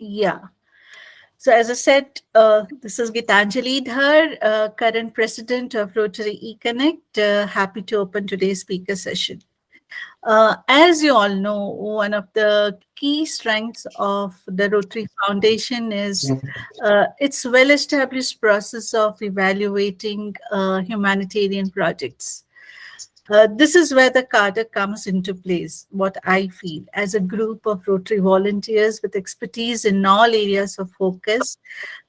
Yeah. So as I said, this is Gitanjali Dhar, current president of Rotary E-Connect. Happy to open today's speaker session. As you all know, one of the key strengths of the Rotary Foundation is its well-established process of evaluating humanitarian projects. This is where the cadre comes into place, what I feel, as a group of Rotary volunteers with expertise in all areas of focus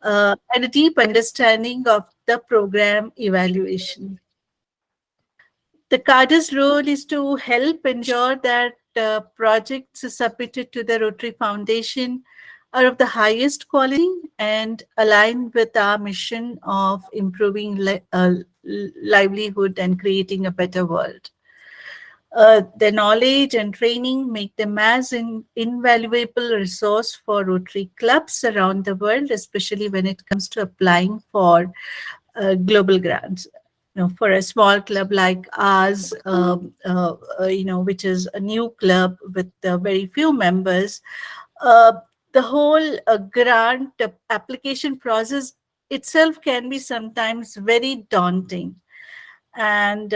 and a deep understanding of the program evaluation. The cadre's role is to help ensure that projects submitted to the Rotary Foundation are of the highest quality and aligned with our mission of improving livelihood and creating a better world. Their knowledge and training make them as an invaluable resource for Rotary clubs around the world, especially when it comes to applying for global grants. For a small club like ours, which is a new club with very few members, the whole grant application process itself can be sometimes very daunting, and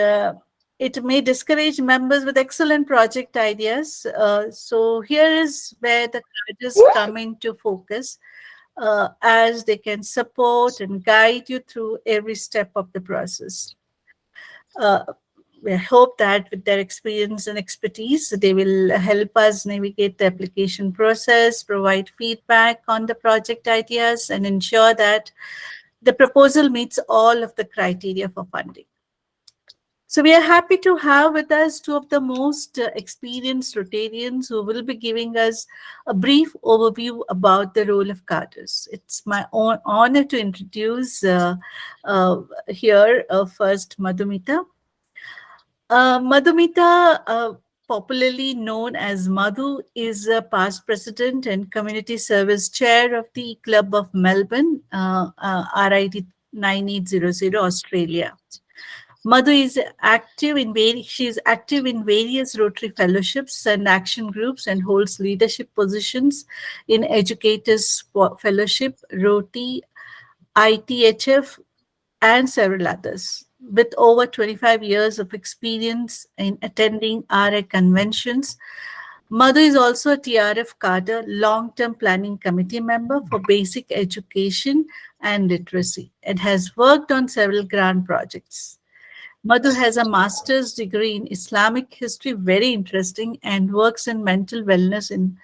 it may discourage members with excellent project ideas. So here is where the colleges come into focus, as they can support and guide you through every step of the process. We hope that with their experience and expertise, they will help us navigate the application process, provide feedback on the project ideas, and ensure that the proposal meets all of the criteria for funding. So we are happy to have with us two of the most experienced Rotarians who will be giving us a brief overview about the role of cadres. It's my honor to introduce here first Madhumita. Madhumita, popularly known as Madhu, is a past president and community service chair of the Club of Melbourne, RIT 9800, Australia. Madhu is she is active in various Rotary fellowships and action groups and holds leadership positions in Educators Fellowship, Rotary, ITHF, and several others. With over 25 years of experience in attending RA conventions, Madhu is also a TRF cadre long-term planning committee member for basic education and literacy and has worked on several grant projects. Madhu has a master's degree in Islamic history, very interesting, and works in mental wellness in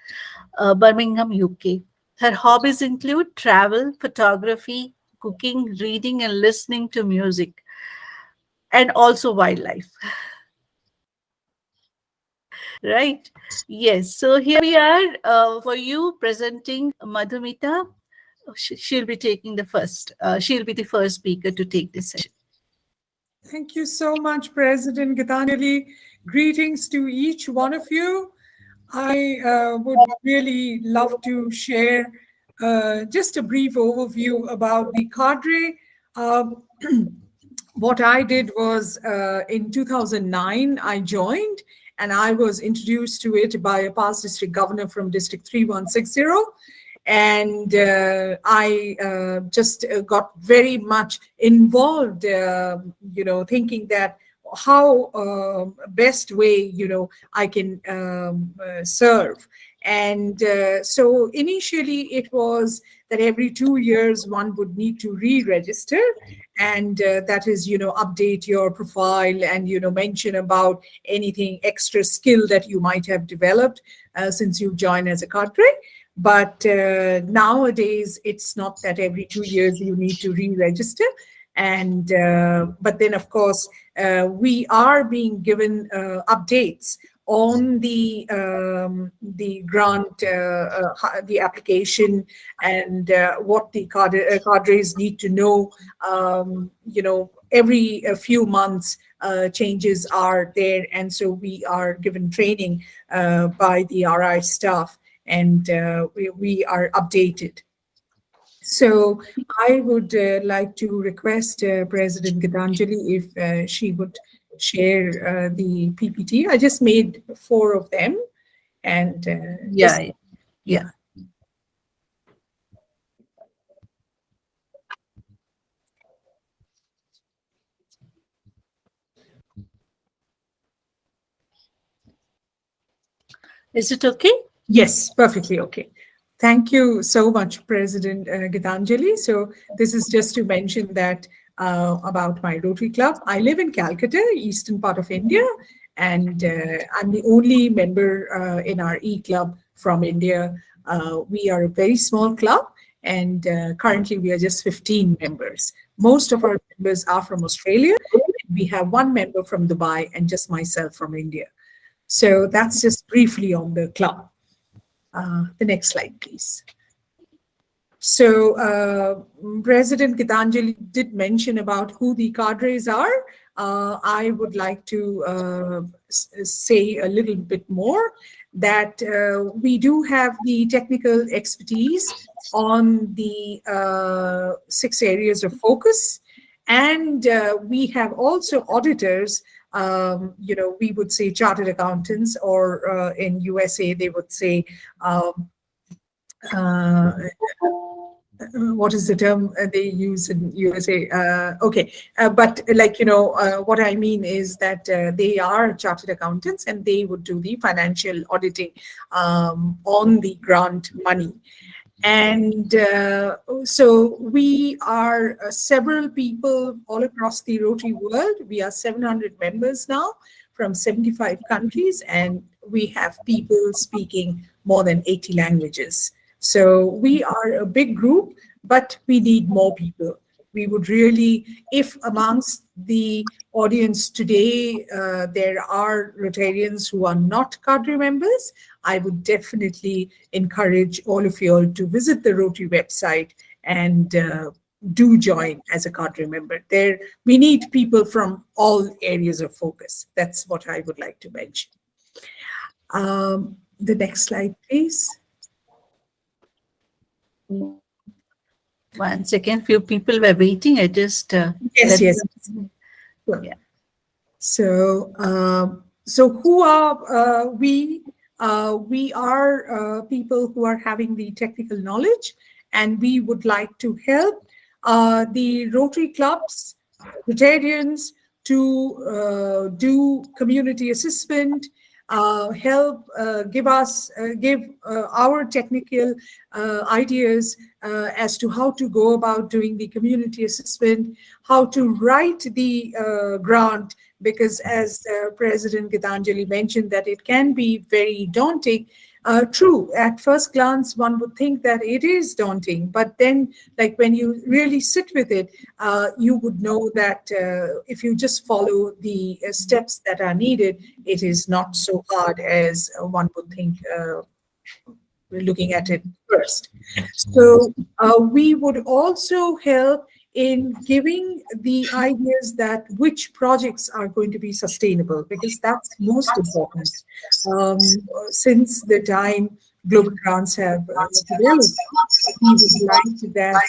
Birmingham, UK. Her hobbies include travel, photography, cooking, reading, and listening to music, and also wildlife. Right? Yes. So here we are for you presenting Madhumita. She'll be taking the first. She'll be the first speaker to take this session. Thank you so much, President Gitanjali. Greetings to each one of you. I would really love to share just a brief overview about the cadre. What I did was in 2009, I joined and I was introduced to it by a past district governor from District 3160. And I just got very much involved, thinking that how best way, I can serve. And so initially it was that every 2 years one would need to re-register, and that is, update your profile and, mention about anything extra skill that you might have developed since you joined as a cadre. But nowadays, it's not that every 2 years you need to re-register. And but then, of course, we are being given updates on the grant, the application, and what the cadres need to know. Every few months, changes are there, and so we are given training by the RI staff, and we are updated. So I would like to request President Gitanjali if she would share the PPT. I just made 4 of them, and Yeah. Is it okay? Yes, perfectly okay. Thank you so much, President Gitanjali. So this is just to mention that about my Rotary Club. I live in Calcutta, eastern part of India, and I'm the only member in our E-Club from India. We are a very small club, and currently we are just 15 members. Most of our members are from Australia. We have one member from Dubai and just myself from India. So that's just briefly on the club. The next slide, please. So President Gitanjali did mention about who the cadres are. I would like to say a little bit more that we do have the technical expertise on the 6 areas of focus. And we have also auditors, we would say chartered accountants, or in USA, they would say uh, what is the term they use in USA? Okay, but what I mean is that they are chartered accountants and they would do the financial auditing on the grant money. And so we are several people all across the Rotary world. We are 700 members now from 75 countries, and we have people speaking more than 80 languages. So we are a big group, but we need more people. We would really, if amongst the audience today, there are Rotarians who are not cadre members, I would definitely encourage all of you all to visit the Rotary website and do join as a cadre member. There, we need people from all areas of focus. That's what I would like to mention. The next slide, please. One second, few people were waiting. I just Yes, yes. Yeah. So who are we? We are people who are having the technical knowledge, and we would like to help the Rotary clubs, Rotarians, to do community assessment, help give our technical ideas as to how to go about doing the community assessment, how to write the grant, because as President Gitanjali mentioned, that it can be very daunting. True, at first glance, one would think that it is daunting, but then, like when you really sit with it, you would know that if you just follow the steps that are needed, it is not so hard as one would think looking at it first. So we would also help in giving the ideas that which projects are going to be sustainable, because that's most important. Since the time global grants have developed, we would like that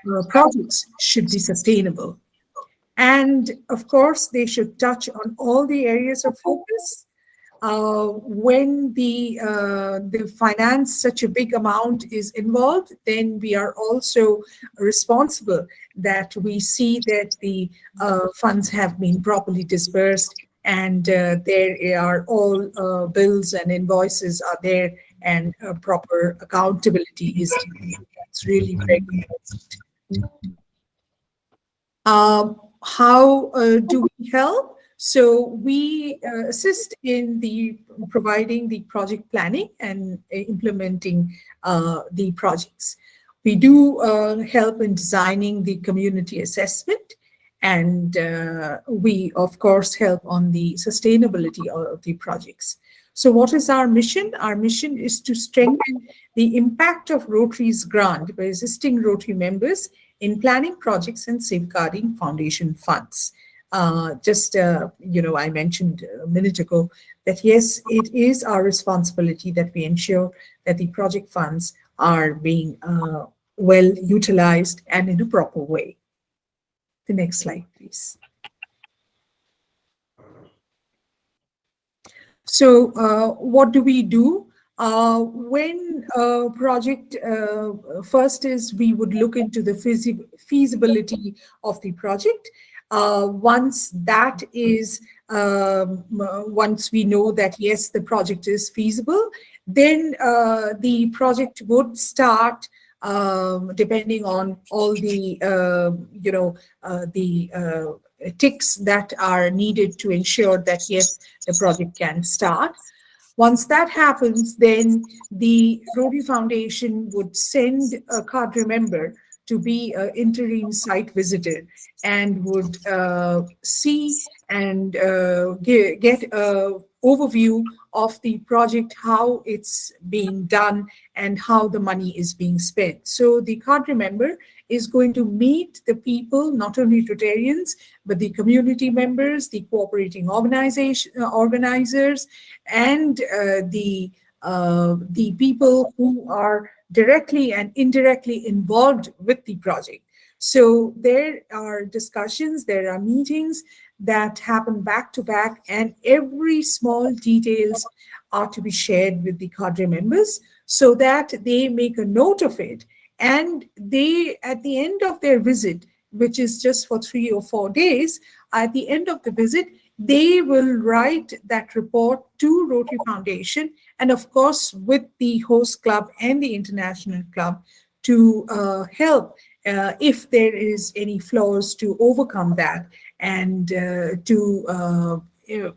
the projects should be sustainable. And of course, they should touch on all the areas of focus. When the finance, such a big amount is involved, then we are also responsible that we see that the funds have been properly dispersed, and there are all bills and invoices are there, and proper accountability is done. That's really very important. How do we help? So we assist in the providing the project planning and implementing the projects. We do help in designing the community assessment, and we of course help on the sustainability of the projects. So what is our mission? Our mission is to strengthen the impact of Rotary's grant by assisting Rotary members in planning projects and safeguarding foundation funds. I mentioned a minute ago that yes, it is our responsibility that we ensure that the project funds are being well utilized and in a proper way. The next slide, please. So what do we do? When a project, first is we would look into the feasibility of the project. Once that is once we know that, yes, the project is feasible, then the project would start, depending on all the, ticks that are needed to ensure that, yes, the project can start. Once that happens, then the Rotary Foundation would send a cadre member to be an interim site visitor and would see and get an overview of the project, how it's being done, and how the money is being spent. So the cadre member is going to meet the people, not only Rotarians, but the community members, the cooperating organizers, and the people who are directly and indirectly involved with the project. So there are discussions, there are meetings that happen back to back, and every small details are to be shared with the cadre members so that they make a note of it. And they, at the end of their visit, which is just for 3 or 4 days, at the end of the visit, they will write that report to Rotary Foundation, and of course with the host club and the international club to help if there is any flaws, to overcome that, and to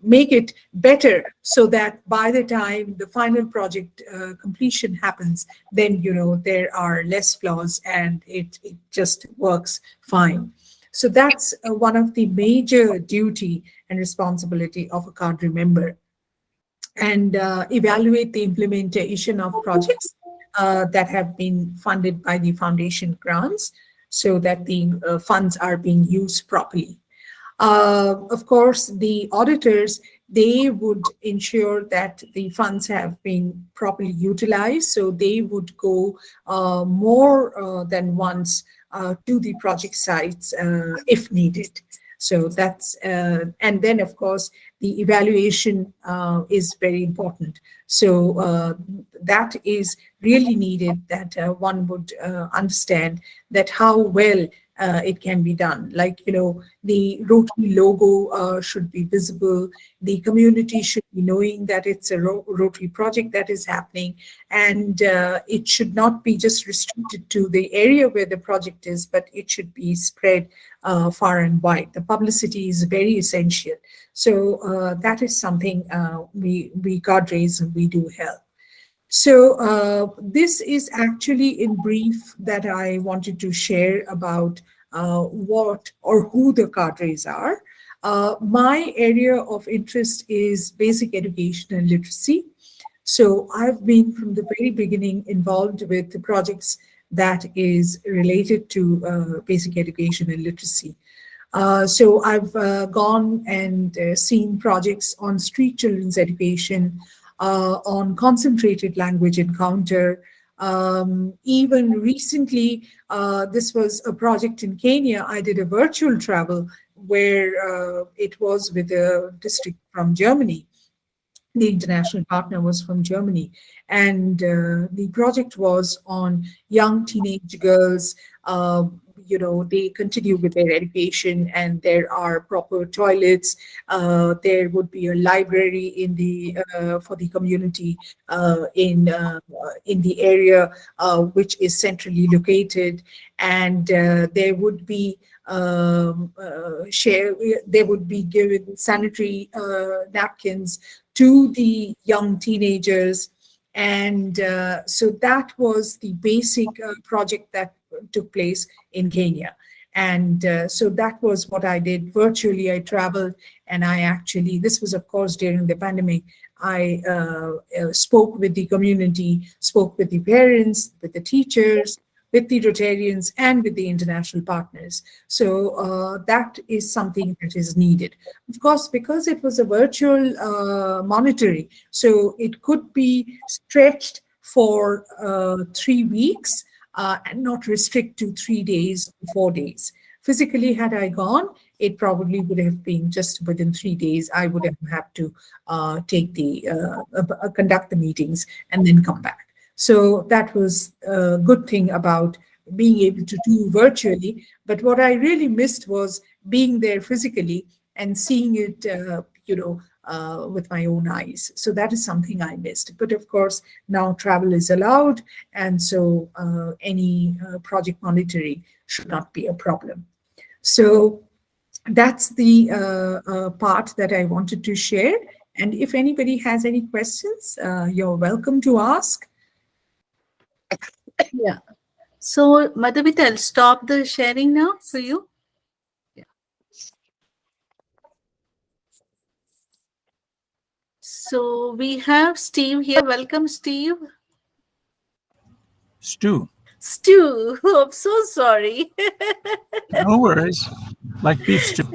make it better, so that by the time the final project completion happens, then there are less flaws and it just works fine. So that's one of the major duty and responsibility of a cadre member. And evaluate the implementation of projects that have been funded by the foundation grants, so that the funds are being used properly. Of course, the auditors, they would ensure that the funds have been properly utilized, so they would go more than once to the project sites if needed. So that's, and then of course, the evaluation is very important. So that is really needed, that one would understand that how well it can be done. Like, the Rotary logo should be visible. The community should be knowing that it's a Rotary project that is happening. And it should not be just restricted to the area where the project is, but it should be spread far and wide. The publicity is very essential. So that is something we cadres, we do help. So this is actually in brief that I wanted to share about what or who the cadres are. My area of interest is basic education and literacy. So I've been from the very beginning involved with the projects that is related to basic education and literacy. So I've gone and seen projects on street children's education, on concentrated language encounter. Even recently, this was a project in Kenya. I did a virtual travel where it was with a district from Germany. The international partner was from Germany. And the project was on young teenage girls. They continue with their education, and there are proper toilets. There would be a library in the for the community in the area, which is centrally located, and there would be they would be given sanitary napkins to the young teenagers. And so that was the basic project that took place in Kenya. And so that was what I did virtually. I traveled, and I actually, this was of course during the pandemic, I spoke with the community, spoke with the parents, with the teachers, with the Rotarians, and with the international partners. So that is something that is needed. Of course, because it was a virtual monitoring, so it could be stretched for 3 weeks and not restrict to 3 days, 4 days. Physically, had I gone, it probably would have been just within 3 days. I would have had to conduct the meetings and then come back. So that was a good thing about being able to do virtually. But what I really missed was being there physically and seeing it, with my own eyes. So that is something I missed. But of course, now travel is allowed, and so any project monitoring should not be a problem. So that's the part that I wanted to share. And if anybody has any questions, you're welcome to ask. Yeah. So, Madhumita, I'll stop the sharing now for you. Yeah. So, we have Steve here. Welcome, Steve. Stu. Stu, I'm so sorry. No worries. Like beef stew.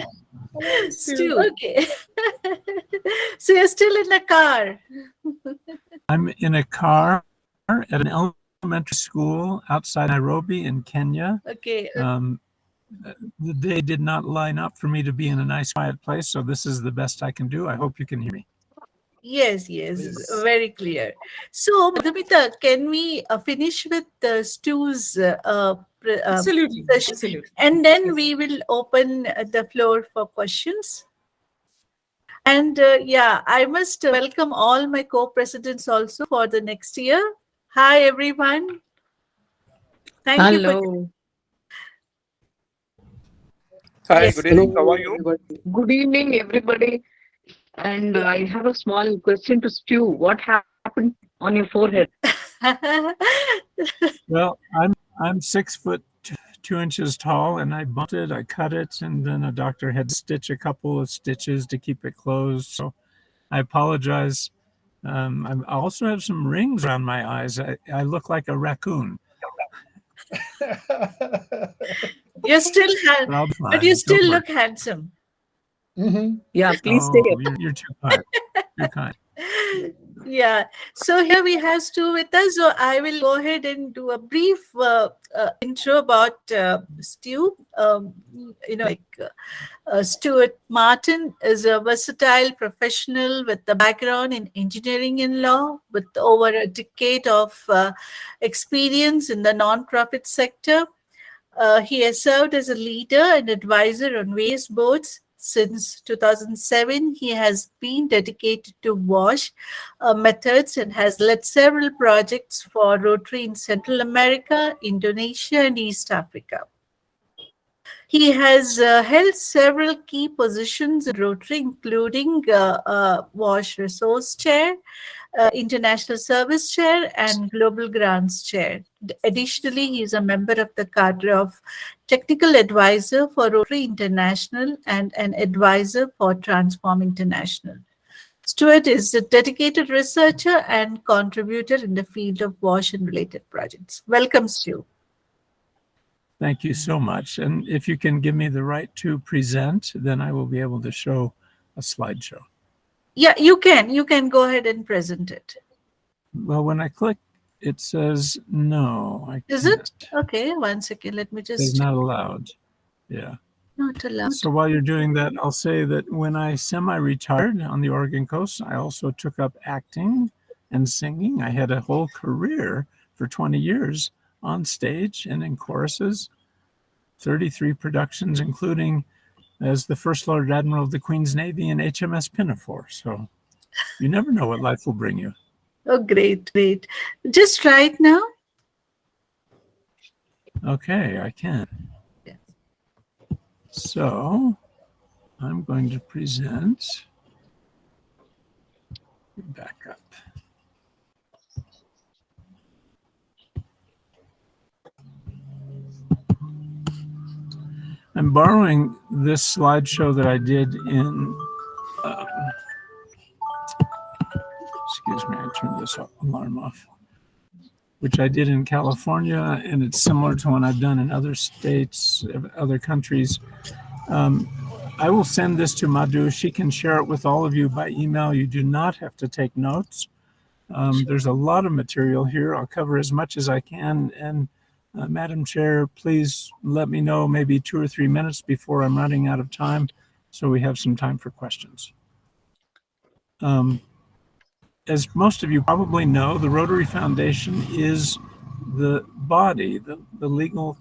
Stu, okay. So, you're still in the car. I'm in a car at an elementary school outside Nairobi in Kenya. Okay. The day did not line up for me to be in a nice quiet place, so this is the best I can do. I hope you can hear me. Yes, very clear. So, Madhumita, can we finish with Stu's Absolutely. session? Absolutely. And then we will open the floor for questions. And I must welcome all my co-presidents also for the next year. Hi, everyone. Thank you. Hello. Hi, Yes. good evening. How are you? Good evening, everybody. And I have a small question to Stu. What happened on your forehead? Well, I'm 6'2" tall, and I bumped it, I cut it, and then a doctor had to stitch a couple of stitches to keep it closed. So I apologize. I also have some rings around my eyes. I look like a raccoon. You're still but you still look handsome. Mm-hmm. Yeah, please take it. You're too kind. You're kind. Yeah. So here we have Stu with us. So I will go ahead and do a brief intro about Stu. Stewart Martin is a versatile professional with a background in engineering and law, with over a decade of experience in the nonprofit sector. He has served as a leader and advisor on various boards. Since 2007, he has been dedicated to WASH methods and has led several projects for Rotary in Central America, Indonesia, and East Africa. He has held several key positions in Rotary, including WASH Resource Chair, International Service Chair, and Global Grants Chair. Additionally, he is a member of the Cadre of Technical Advisor for Rotary International and an advisor for Transform International. Stewart is a dedicated researcher and contributor in the field of WASH and related projects. Welcome, Stu. Thank you so much. And if you can give me the right to present, then I will be able to show a slideshow. Yeah, you can. You can go ahead and present it. Well, when I click, it says no. I Is can't. it? Okay, 1 second. Let me It's just. not allowed. Yeah. Not allowed. So while you're doing that, I'll say that when I semi-retired on the Oregon coast, I also took up acting and singing. I had a whole career for 20 years on stage and in choruses, 33 productions, including as the First Lord Admiral of the Queen's Navy and HMS Pinafore. So you never know what life will bring you. Oh, great. Just try it now. Okay, I can. Yeah. So I'm going to present. Back up. I'm borrowing this slideshow that I did in, excuse me, I turned this alarm off, which I did in California, and it's similar to one I've done in other states, other countries. I will send this to Madhu. She can share it with all of you by email. You do not have to take notes. There's a lot of material here. I'll cover as much as I can, and Madam Chair, please let me know maybe 2 or 3 minutes before I'm running out of time, so we have some time for questions. As most of you probably know, the Rotary Foundation is the body, the legal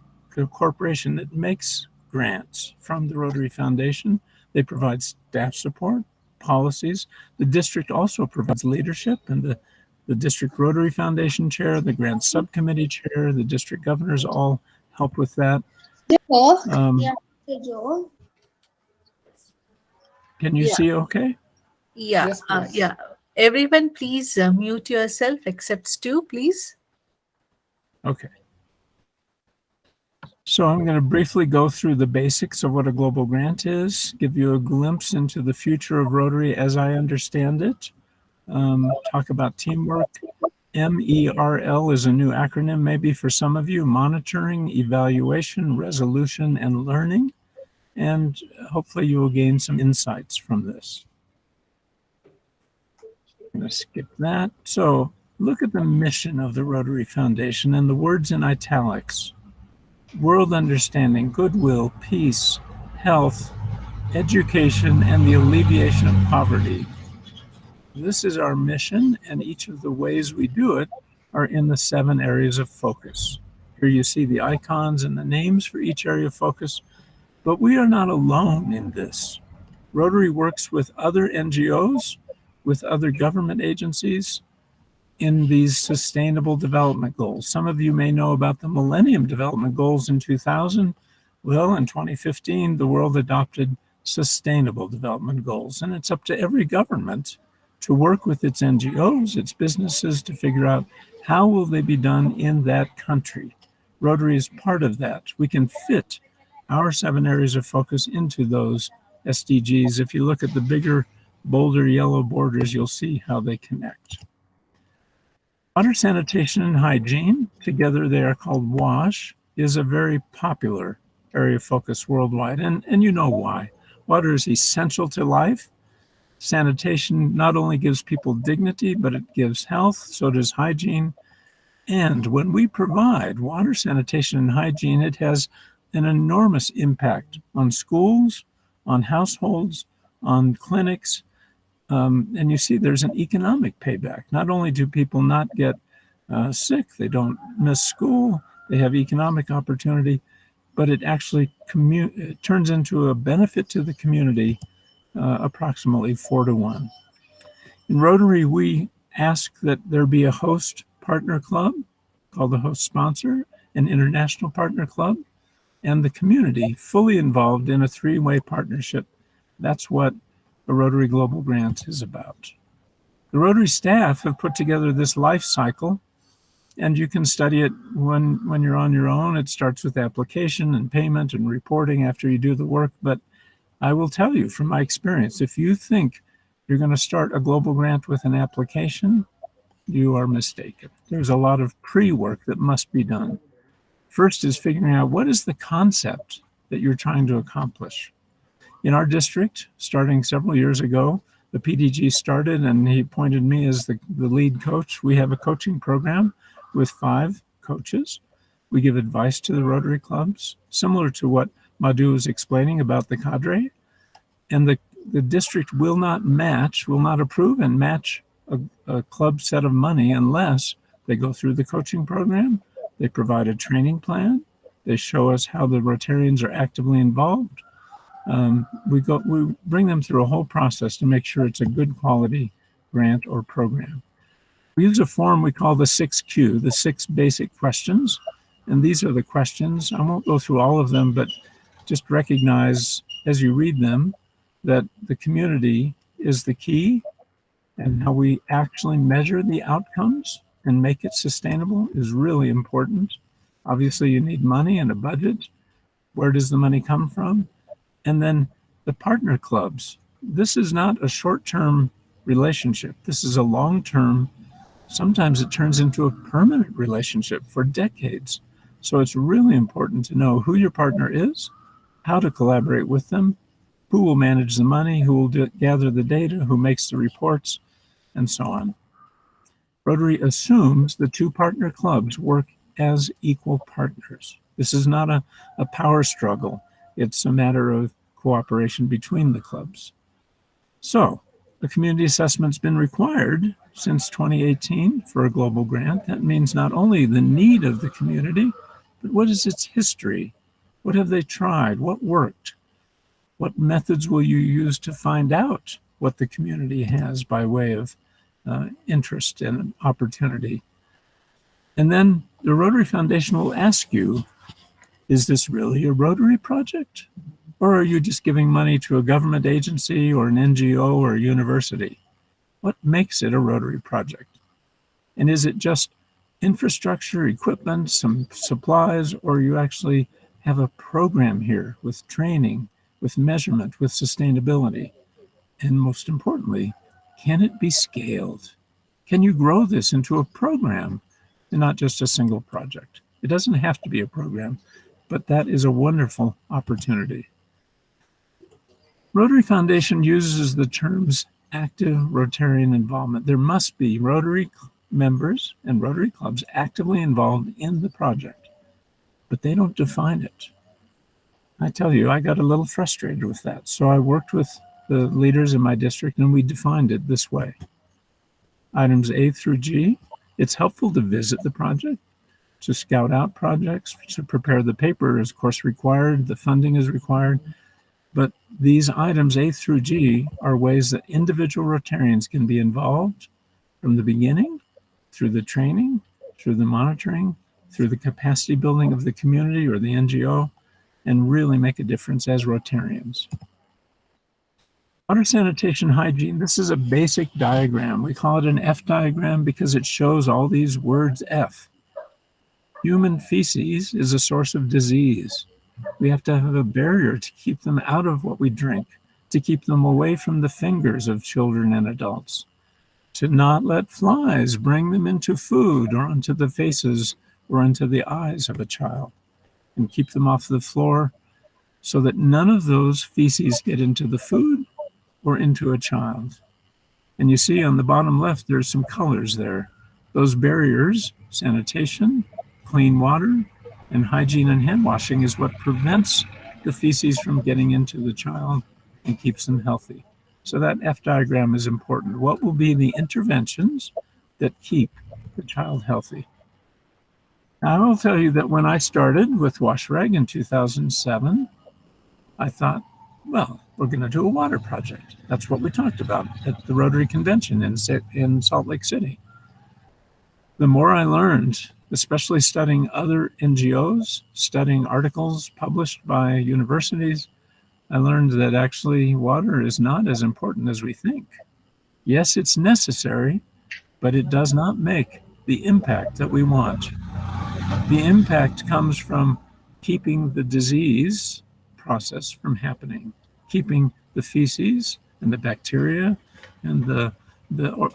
corporation that makes grants from the Rotary Foundation. They provide staff support, policies. The district also provides leadership, and the district Rotary Foundation chair, the grant subcommittee chair, the district governors all help with that. Can you Yeah. see okay? Yeah, Yes, please. yeah. Everyone, please mute yourself except Stu, please. Okay. So I'm going to briefly go through the basics of what a global grant is, give you a glimpse into the future of Rotary as I understand it, talk about teamwork. MERL is a new acronym maybe for some of you: monitoring, evaluation, resolution, and learning. And hopefully you will gain some insights from this. I'm going to skip that. So look at the mission of the Rotary Foundation and the words in italics: world understanding, goodwill, peace, health, education, and the alleviation of poverty. This is our mission, and each of the ways we do it are in the 7 areas of focus. Here you see the icons and the names for each area of focus, but we are not alone in this. Rotary works with other NGOs, with other government agencies in these sustainable development goals. Some of you may know about the Millennium Development Goals in 2000. Well, in 2015, the world adopted Sustainable Development Goals, and it's up to every government to work with its NGOs, its businesses, to figure out how will they be done in that country. Rotary is part of that. We can fit our 7 areas of focus into those SDGs. If you look at the bigger, bolder yellow borders, you'll see how they connect. Water, sanitation, and hygiene, together they are called WASH, is a very popular area of focus worldwide, and you know why. Water is essential to life. Sanitation not only gives people dignity, but it gives health, so does hygiene. And when we provide water, sanitation, and hygiene, it has an enormous impact on schools, on households, on clinics. And you see there's an economic payback. Not only do people not get sick, they don't miss school, they have economic opportunity, but it actually it turns into a benefit to the community, approximately 4 to 1. In Rotary, we ask that there be a host partner club called the host sponsor, an international partner club, and the community fully involved in a 3-way partnership. That's what a Rotary Global Grant is about. The Rotary staff have put together this life cycle, and you can study it when you're on your own. It starts with application and payment and reporting after you do the work. But I will tell you from my experience, if you think you're going to start a global grant with an application, you are mistaken. There's a lot of pre-work that must be done. First is figuring out what is the concept that you're trying to accomplish. In our district, starting several years ago, the PDG started and he appointed me as the lead coach. We have a coaching program with 5 coaches. We give advice to the Rotary clubs, similar to what Madhu was explaining about the cadre. And the district will not approve and match a club set of money unless they go through the coaching program, they provide a training plan, they show us how the Rotarians are actively involved. We bring them through a whole process to make sure it's a good quality grant or program. We use a form we call the 6Q, the 6 basic questions. And these are the questions. I won't go through all of them, but just recognize as you read them that the community is the key, and how we actually measure the outcomes and make it sustainable is really important. Obviously, you need money and a budget. Where does the money come from? And then the partner clubs. This is not a short-term relationship. This is a long-term, sometimes it turns into a permanent relationship for decades. So it's really important to know who your partner is, how to collaborate with them, who will manage the money, who will gather the data, who makes the reports, and so on. Rotary assumes the 2 partner clubs work as equal partners. This is not a power struggle. It's a matter of cooperation between the clubs. So the community assessment's been required since 2018 for a global grant. That means not only the need of the community, but what is its history? What have they tried? What worked? What methods will you use to find out what the community has by way of interest and opportunity. And then the Rotary Foundation will ask you, is this really a Rotary project? Or are you just giving money to a government agency or an NGO or a university? What makes it a Rotary project? And is it just infrastructure, equipment, some supplies, or you actually have a program here with training, with measurement, with sustainability? And most importantly, can it be scaled? Can you grow this into a program and not just a single project? It doesn't have to be a program, but that is a wonderful opportunity. Rotary Foundation uses the terms active Rotarian involvement. There must be Rotary members and Rotary clubs actively involved in the project, but they don't define it. I tell you, I got a little frustrated with that. So I worked with the leaders in my district and we defined it this way. Items A through G, it's helpful to visit the project, to scout out projects, to prepare the paper is of course required, the funding is required. But these items A through G are ways that individual Rotarians can be involved from the beginning, through the training, through the monitoring, through the capacity building of the community or the NGO, and really make a difference as Rotarians. Water sanitation hygiene, this is a basic diagram. We call it an F diagram because it shows all these words F. Human feces is a source of disease. We have to have a barrier to keep them out of what we drink, to keep them away from the fingers of children and adults, to not let flies bring them into food or onto the faces or into the eyes of a child, and keep them off the floor so that none of those feces get into the food or into a child. And you see on the bottom left, there's some colors there. Those barriers, sanitation, clean water, and hygiene and hand washing is what prevents the feces from getting into the child and keeps them healthy. So that F diagram is important. What will be the interventions that keep the child healthy? Now, I will tell you that when I started with WashReg in 2007, I thought, well, we're going to do a water project. That's what we talked about at the Rotary Convention in Salt Lake City. The more I learned, especially studying other NGOs, studying articles published by universities, I learned that actually water is not as important as we think. Yes, it's necessary, but it does not make the impact that we want. The impact comes from keeping the disease process from happening, keeping the feces and the bacteria and the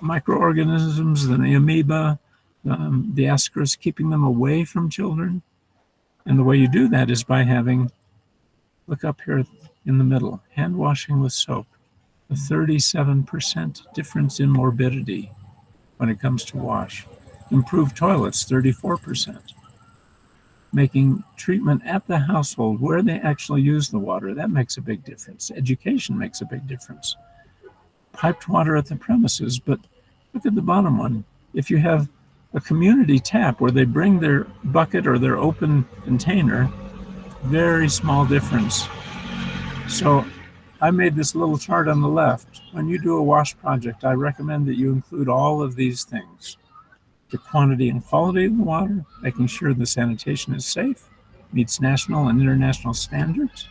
microorganisms, the amoeba, the ascaris, keeping them away from children. And the way you do that is by having, look up here in the middle, hand washing with soap, a 37% difference in morbidity when it comes to wash. Improved toilets, 34%. Making treatment at the household where they actually use the water, that makes a big difference. Education makes a big difference. Piped water at the premises, but look at the bottom one. If you have a community tap where they bring their bucket or their open container, very small difference. So I made this little chart on the left. When you do a wash project, I recommend that you include all of these things. The quantity and quality of the water, making sure the sanitation is safe, meets national and international standards,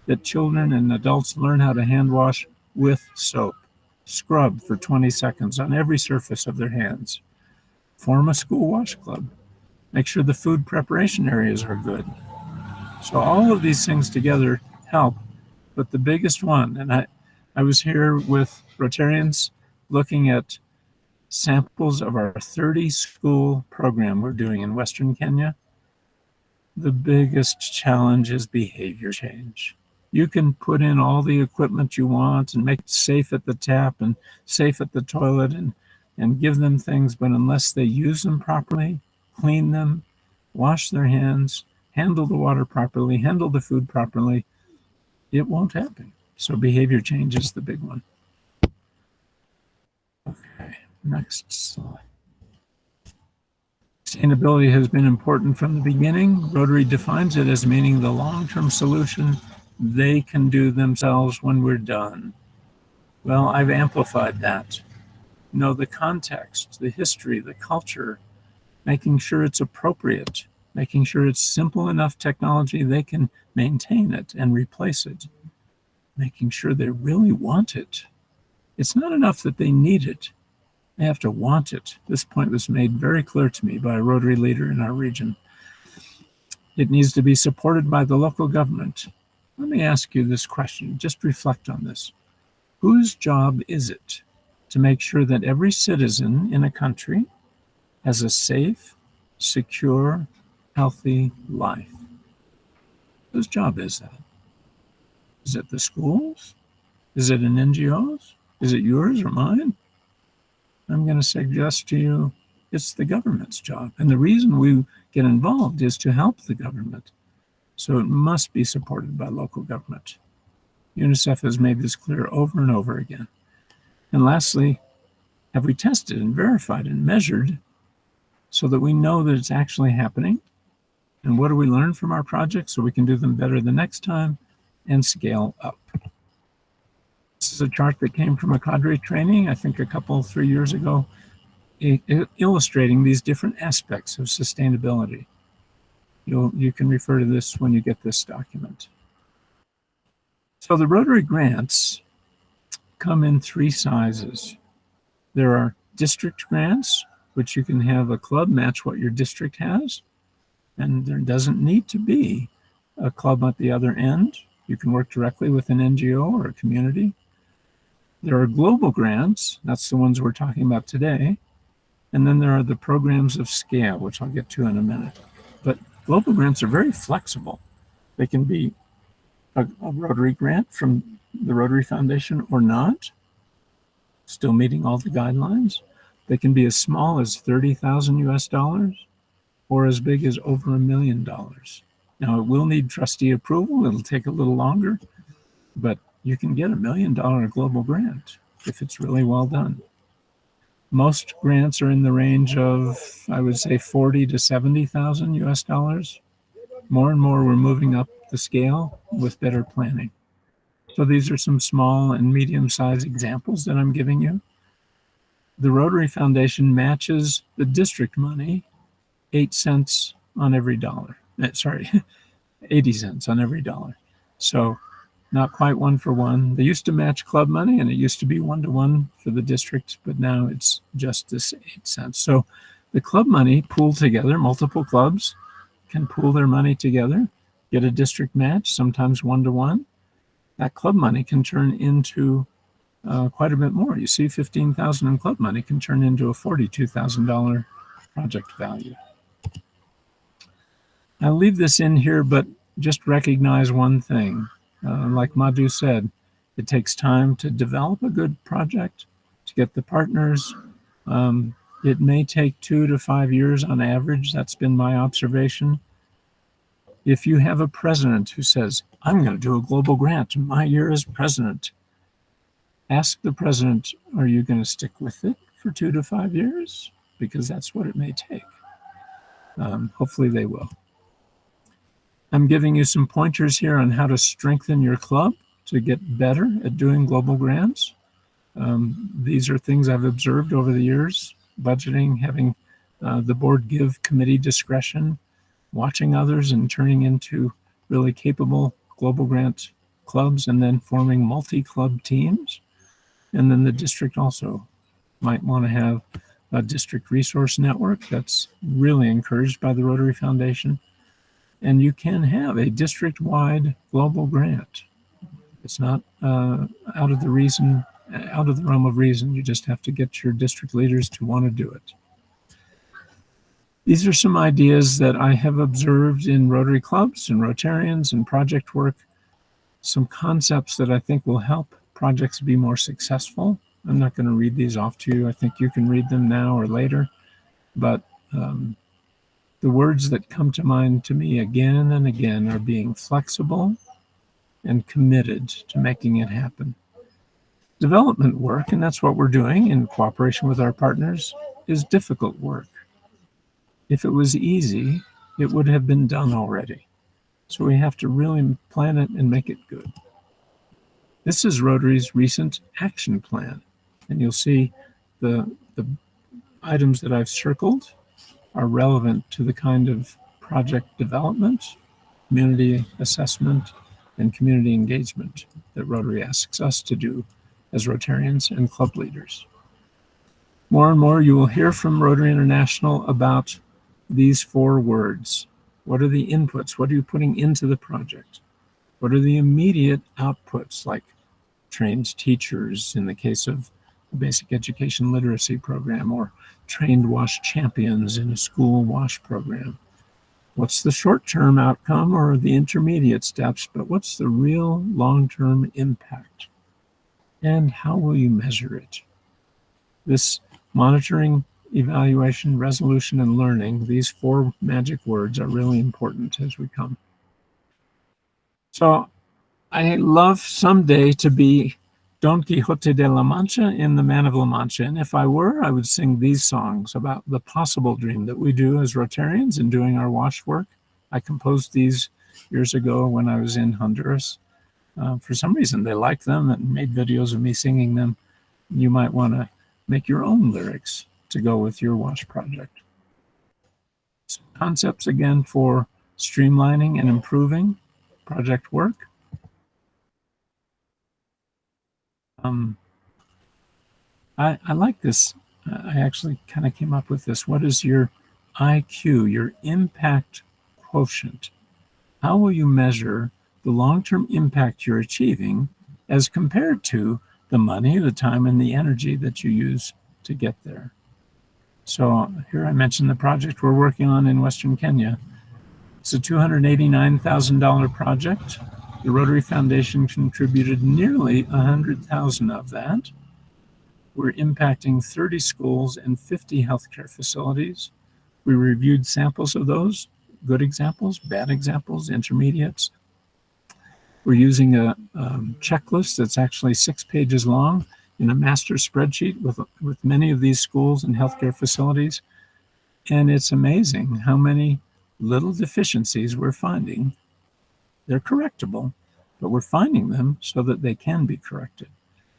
that children and adults learn how to hand wash with soap. Scrub for 20 seconds on every surface of their hands. Form a school wash club. Make sure the food preparation areas are good. So all of these things together help. But the biggest one, and I was here with Rotarians looking at samples of our 30 school program we're doing in Western Kenya. The biggest challenge is behavior change. You can put in all the equipment you want and make it safe at the tap and safe at the toilet and give them things, but unless they use them properly, clean them, wash their hands, handle the water properly, handle the food properly, it won't happen. So behavior change is the big one. Okay, next slide. Sustainability has been important from the beginning. Rotary defines it as meaning the long-term solution they can do themselves when we're done. Well, I've amplified that. Know the context, the history, the culture, making sure it's appropriate, making sure it's simple enough technology they can maintain it and replace it, making sure they really want it. It's not enough that they need it. They have to want it. This point was made very clear to me by a Rotary leader in our region. It needs to be supported by the local government. Let me ask you this question. Just reflect on this. Whose job is it to make sure that every citizen in a country has a safe, secure, healthy life? Whose job is that? Is it the schools? Is it an NGOs? Is it yours or mine? I'm going to suggest to you it's the government's job. And the reason we get involved is to help the government. So it must be supported by local government. UNICEF has made this clear over and over again. And lastly, have we tested and verified and measured so that we know that it's actually happening? And what do we learn from our projects so we can do them better the next time and scale up? This is a chart that came from a cadre training, I think 3 years ago, illustrating these different aspects of sustainability. You can refer to this when you get this document. So the Rotary grants come in 3 sizes. There are district grants, which you can have a club match what your district has, and there doesn't need to be a club at the other end. You can work directly with an NGO or a community. There are global grants, that's the ones we're talking about today, and then there are the programs of scale, which I'll get to in a minute. But global grants are very flexible. They can be a Rotary grant from the Rotary Foundation or not, still meeting all the guidelines. They can be as small as $30,000 US or as big as over $1 million. Now, it will need trustee approval. It'll take a little longer, but you can get $1 million global grant if it's really well done. Most grants are in the range of, I would say, $40,000 to $70,000 US. More and more, we're moving up the scale with better planning. So these are some small and medium-sized examples that I'm giving you. The Rotary Foundation matches the district money 8 cents on every dollar. 80 cents on every dollar. So not quite 1 for 1. They used to match club money, and it used to be 1-to-1 for the district, but now it's just this 8 cents. So the club money pooled together, multiple clubs can pool their money together, get a district match, sometimes 1-to-1. That club money can turn into quite a bit more. You see, $15,000 in club money can turn into a $42,000 project value. I'll leave this in here, but just recognize one thing. Like Madhu said, it takes time to develop a good project, to get the partners. It may take 2 to 5 years on average. That's been my observation. If you have a president who says, I'm going to do a global grant in my year as president, ask the president, are you going to stick with it for 2 to 5 years? Because that's what it may take. Hopefully they will. I'm giving you some pointers here on how to strengthen your club to get better at doing global grants. These are things I've observed over the years: budgeting, having the board give committee discretion, watching others and turning into really capable global grant clubs, and then forming multi-club teams. And then the district also might want to have a district resource network that's really encouraged by the Rotary Foundation. And you can have a district-wide global grant. It's not out of the realm of reason. You just have to get your district leaders to want to do it. These are some ideas that I have observed in Rotary clubs and Rotarians and project work, some concepts that I think will help projects be more successful. I'm not going to read these off to you. I think you can read them now or later. But the words that come to mind to me again and again are being flexible and committed to making it happen. Development work, and that's what we're doing in cooperation with our partners, is difficult work. If it was easy, it would have been done already. So we have to really plan it and make it good. This is Rotary's recent action plan. And you'll see the items that I've circled are relevant to the kind of project development, community assessment, and community engagement that Rotary asks us to do as Rotarians and club leaders. More and more you will hear from Rotary International about these 4 words. What are the inputs? What are you putting into the project? What are the immediate outputs, like trained teachers in the case of a basic education literacy program, or trained wash champions in a school wash program? What's the short-term outcome or the intermediate steps, but what's the real long-term impact? And how will you measure it? This monitoring, evaluation, resolution, and learning, these 4 magic words are really important as we come. So I love someday to be Don Quixote de la Mancha in The Man of La Mancha. And if I were, I would sing these songs about the possible dream that we do as Rotarians in doing our wash work. I composed these years ago when I was in Honduras. For some reason, they liked them and made videos of me singing them. You might want to make your own lyrics to go with your wash project. Some concepts again for streamlining and improving project work. I like this. I actually kind of came up with this. What is your IQ, your impact quotient? How will you measure the long-term impact you're achieving as compared to the money, the time, and the energy that you use to get there? So here I mentioned the project we're working on in Western Kenya. It's a $289,000 project. The Rotary Foundation contributed nearly $100,000 of that. We're impacting 30 schools and 50 healthcare facilities. We reviewed samples of those, good examples, bad examples, intermediates. We're using a checklist that's actually 6 pages long in a master spreadsheet with many of these schools and healthcare facilities. And it's amazing how many little deficiencies we're finding. They're correctable, but we're finding them so that they can be corrected.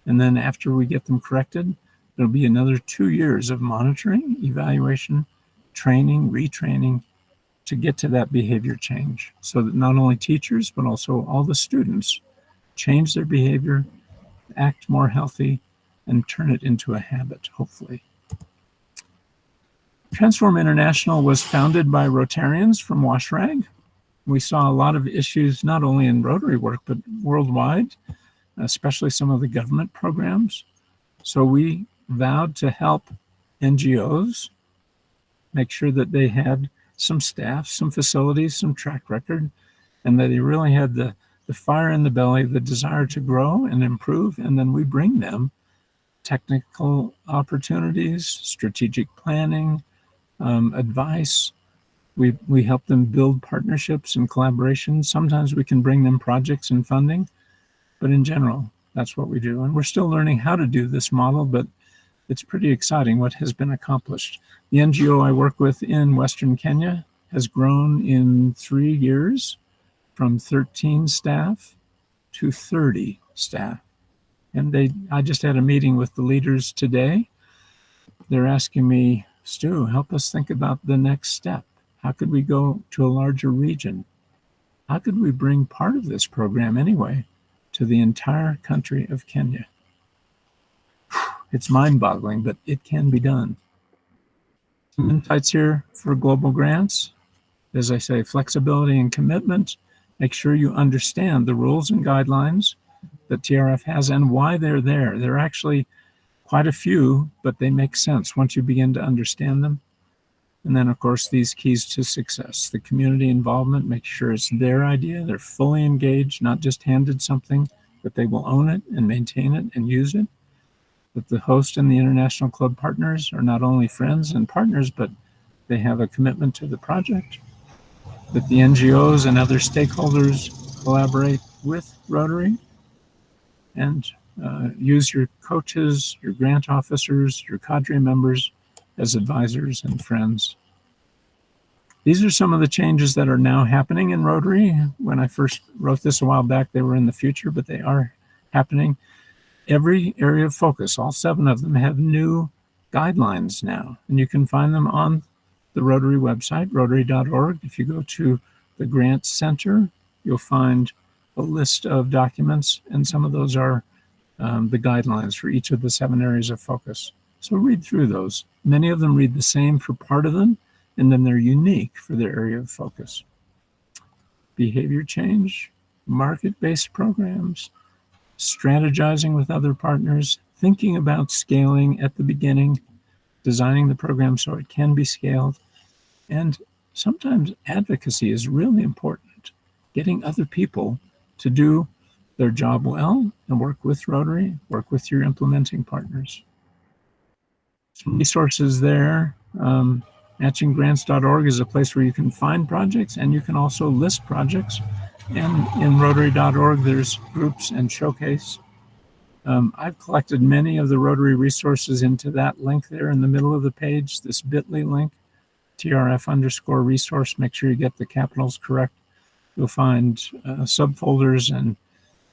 And then after we get them corrected, there'll be another 2 years of monitoring, evaluation, training, retraining to get to that behavior change, so that not only teachers, but also all the students change their behavior, act more healthy, and turn it into a habit, hopefully. Transform International was founded by Rotarians from WashRag. We saw a lot of issues, not only in Rotary work, but worldwide, especially some of the government programs. So we vowed to help NGOs make sure that they had some staff, some facilities, some track record, and that they really had the fire in the belly, the desire to grow and improve. And then we bring them technical opportunities, strategic planning, advice. We help them build partnerships and collaborations. Sometimes we can bring them projects and funding, but in general, that's what we do. And we're still learning how to do this model, but it's pretty exciting what has been accomplished. The NGO I work with in Western Kenya has grown in 3 years from 13 staff to 30 staff. And I just had a meeting with the leaders today. They're asking me, Stu, help us think about the next step. How could we go to a larger region? How could we bring part of this program anyway to the entire country of Kenya? It's mind-boggling, but it can be done. Some insights here for global grants. As I say, flexibility and commitment. Make sure you understand the rules and guidelines that TRF has and why they're there. There are actually quite a few, but they make sense once you begin to understand them. And then, of course, these keys to success. The community involvement, make sure it's their idea. They're fully engaged, not just handed something, but they will own it and maintain it and use it. That the host and the international club partners are not only friends and partners, but they have a commitment to the project. That the NGOs and other stakeholders collaborate with Rotary, and use your coaches, your grant officers, your cadre members as advisors and friends. These are some of the changes that are now happening in Rotary. When I first wrote this a while back, they were in the future, but they are happening. Every area of focus, all 7 of them, have new guidelines now, and you can find them on the Rotary website, rotary.org. If you go to the Grants Center, you'll find a list of documents, and some of those are the guidelines for each of the 7 areas of focus. So read through those. Many of them read the same for part of them, and then they're unique for their area of focus. Behavior change, market-based programs, strategizing with other partners, thinking about scaling at the beginning, designing the program so it can be scaled. And sometimes advocacy is really important, getting other people to do their job well and work with Rotary, work with your implementing partners. Some resources there. Matchinggrants.org is a place where you can find projects, and you can also list projects. And in Rotary.org, there's groups and showcase. I've collected many of the Rotary resources into that link there in the middle of the page, this bit.ly link, TRF_resource. Make sure you get the capitals correct. You'll find subfolders and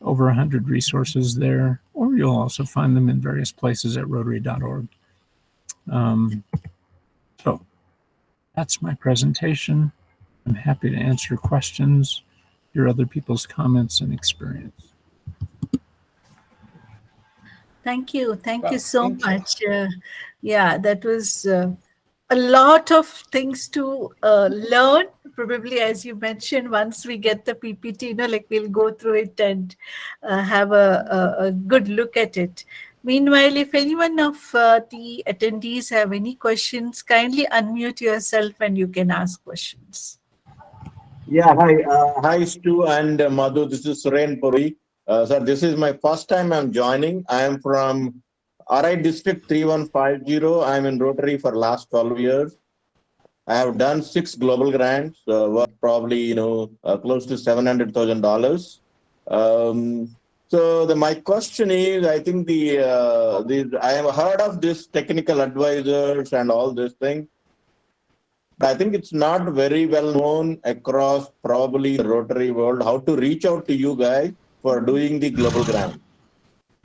over 100 resources there, or you'll also find them in various places at Rotary.org. So that's my presentation. I'm happy to answer questions, hear other people's comments and experience. Thank you. Thank you Well, so thank you. much. Yeah, that was a lot of things to learn. Probably, as you mentioned, once we get the PPT, like we'll go through it and have a good look at it. Meanwhile, if anyone of the attendees have any questions, kindly unmute yourself and you can ask questions. Yeah, hi. Hi, Stu and Madhu. This is Suren Puri. Sir, this is my first time I'm joining. I am from RI District 3150. I'm in Rotary for last 12 years. I have done 6 global grants, worth probably, close to $700,000. So my question is, I think I have heard of this technical advisors and all this thing. I think it's not very well known across probably the Rotary world how to reach out to you guys for doing the global grant.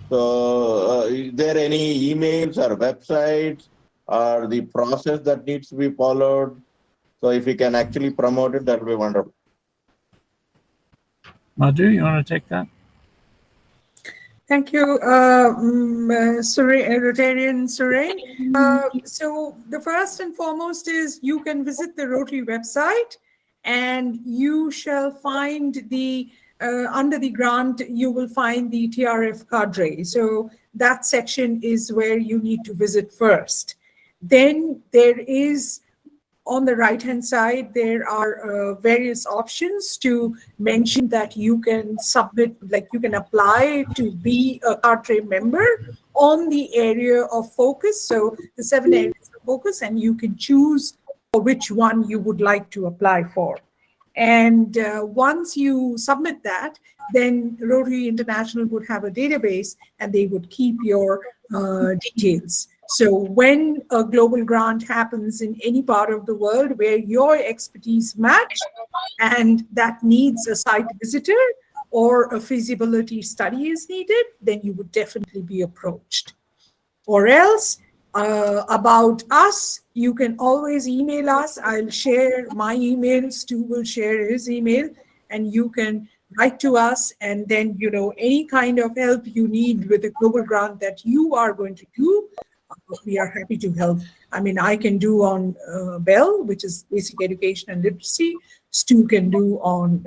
So is there any emails or websites or the process that needs to be followed? So if you can actually promote it, that would be wonderful. Madhu, you want to take that? Thank you, Rotarian Suren. So the first and foremost is you can visit the Rotary website, and you shall find the under the grant, you will find the TRF Cadre. So that section is where you need to visit first. Then there is, on the right-hand side, there are various options to mention that you can submit, like you can apply to be a cadre member on the area of focus. So the 7 areas of focus, and you can choose which one you would like to apply for. And once you submit that, then Rotary International would have a database and they would keep your details. So when a global grant happens in any part of the world where your expertise match and that needs a site visitor or a feasibility study is needed, then you would definitely be approached. Or else, about us, you can always email us. I'll share my email. Stu will share his email, and you can write to us. And then, any kind of help you need with a global grant that you are going to do, we are happy to help. I mean, I can do on BEL, which is Basic Education and Literacy. Stu can do on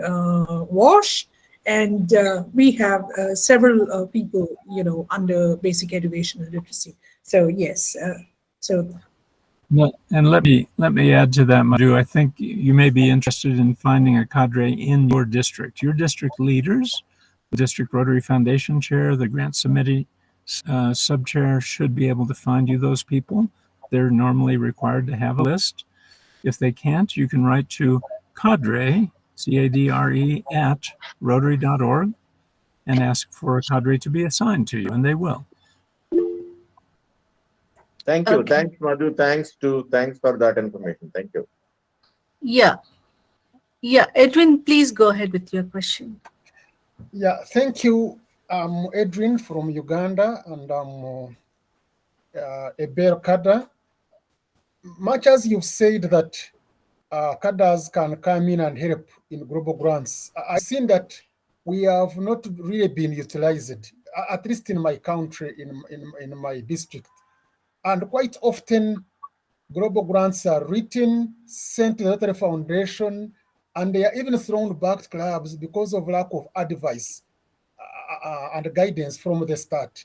WASH. And we have several people, under Basic Education and Literacy. So yes, And let me add to that, Madhu. I think you may be interested in finding a cadre in your district. Your district leaders, the District Rotary Foundation Chair, the Grant Committee Sub-Chair should be able to find you those people. They're normally required to have a list. If they can't, you can write to cadre, C-A-D-R-E, at rotary.org and ask for a cadre to be assigned to you, and they will. Thank you. Okay. Thanks, Madhu. Thanks for that information. Thank you. Yeah. Edwin, please go ahead with your question. Yeah, thank you. I'm Edwin from Uganda, and I'm a bear cadre. Much as you've said that cadres can come in and help in global grants, I've seen that we have not really been utilized, at least in my country, in my district. And quite often, global grants are written, sent to the Rotary Foundation, and they are even thrown back to clubs because of lack of advice and guidance from the start.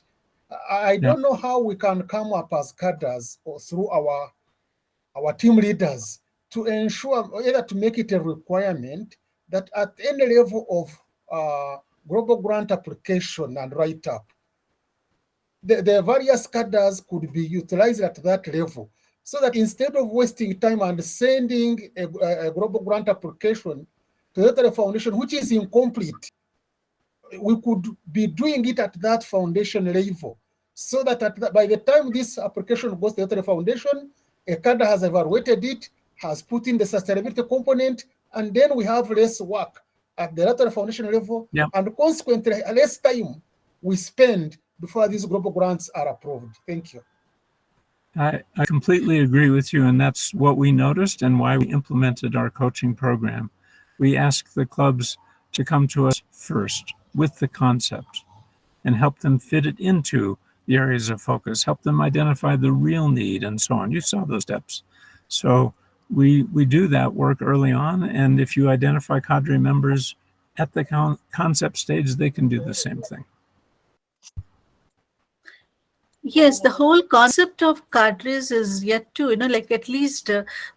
I don't know how we can come up as cadres or through our team leaders to ensure, either to make it a requirement that at any level of global grant application and write-up, the various cadres could be utilized at that level, so that instead of wasting time and sending a global grant application to the Rotary Foundation, which is incomplete, we could be doing it at that foundation level, so that by the time this application goes to the Rotary Foundation, a cadre has evaluated it, has put in the sustainability component, and then we have less work at the Rotary Foundation level, and consequently, less time we spend before these global grants are approved. Thank you. I completely agree with you, and that's what we noticed and why we implemented our coaching program. We asked the clubs to come to us first with the concept and help them fit it into the areas of focus, help them identify the real need, and so on. You saw those steps. So we do that work early on, and if you identify cadre members at the concept stage, they can do the same thing. Yes, the whole concept of cadres is yet to, like at least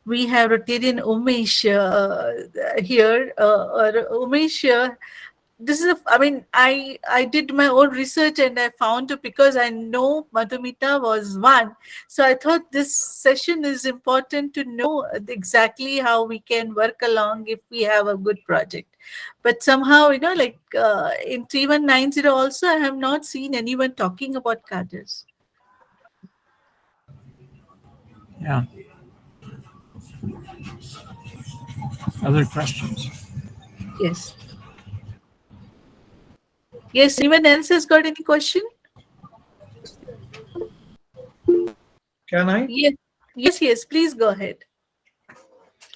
we have Rotarian Umesh here, or Umesh. This is, I did my own research and I found, because I know Madhumita was one. So I thought this session is important to know exactly how we can work along if we have a good project. But somehow, like in 3190 also, I have not seen anyone talking about cadres. Yeah. Other questions? Yes. Yes, anyone else has got any question? Can I? Yes, please go ahead.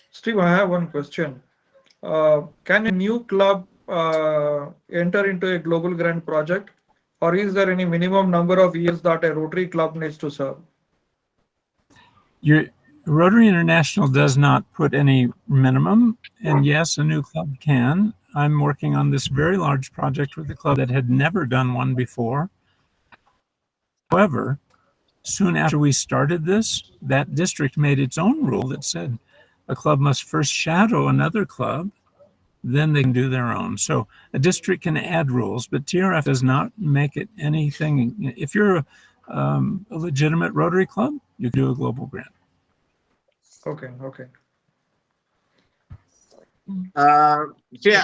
Steve, I have one question. Can a new club enter into a global grant project, or is there any minimum number of years that a Rotary club needs to serve? Your Rotary International does not put any minimum, and yes, a new club can. I'm working on this very large project with a club that had never done one before. However, soon after we started this, that district made its own rule that said a club must first shadow another club, then they can do their own. So a district can add rules, but TRF does not make it anything. If you're a legitimate Rotary club, you can do a global grant. Okay.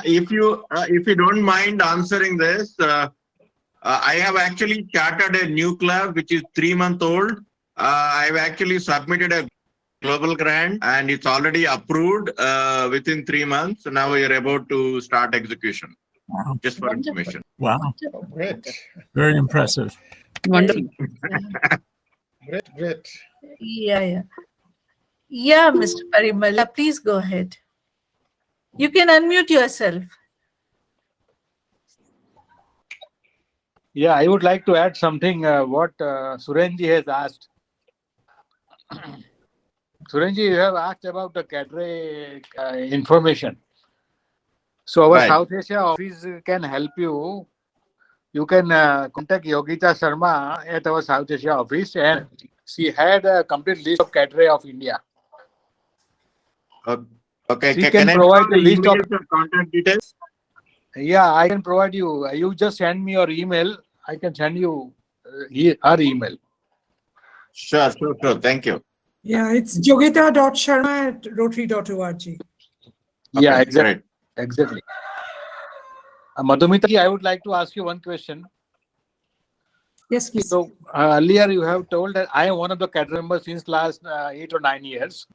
If you don't mind answering this, I have actually chartered a new club which is 3-month-old. I've actually submitted a global grant and it's already approved within 3 months. Now we are about to start execution. Wow. Just for information. Wow. Oh, great. Very impressive. Wonderful. Great. Yeah, Mr. Parimala, please go ahead. You can unmute yourself. Yeah, I would like to add something what Surenji has asked. Surenji, you have asked about the cadre information. So our Right. South Asia office can help you. You can contact Yogita Sharma at our South Asia office, and she had a complete list of cadre of India. Okay. She Can I provide know the list of contact details? Yeah, I can provide you. You just send me your email. I can send you her email. Sure. Thank you. Yeah, it's yogita.sharma@rotary.org. Yeah, Okay, exactly. great. Exactly. Madhumita, I would like to ask you one question. Yes, please. So earlier you have told that I am one of the cadre members since last 8 or 9 years.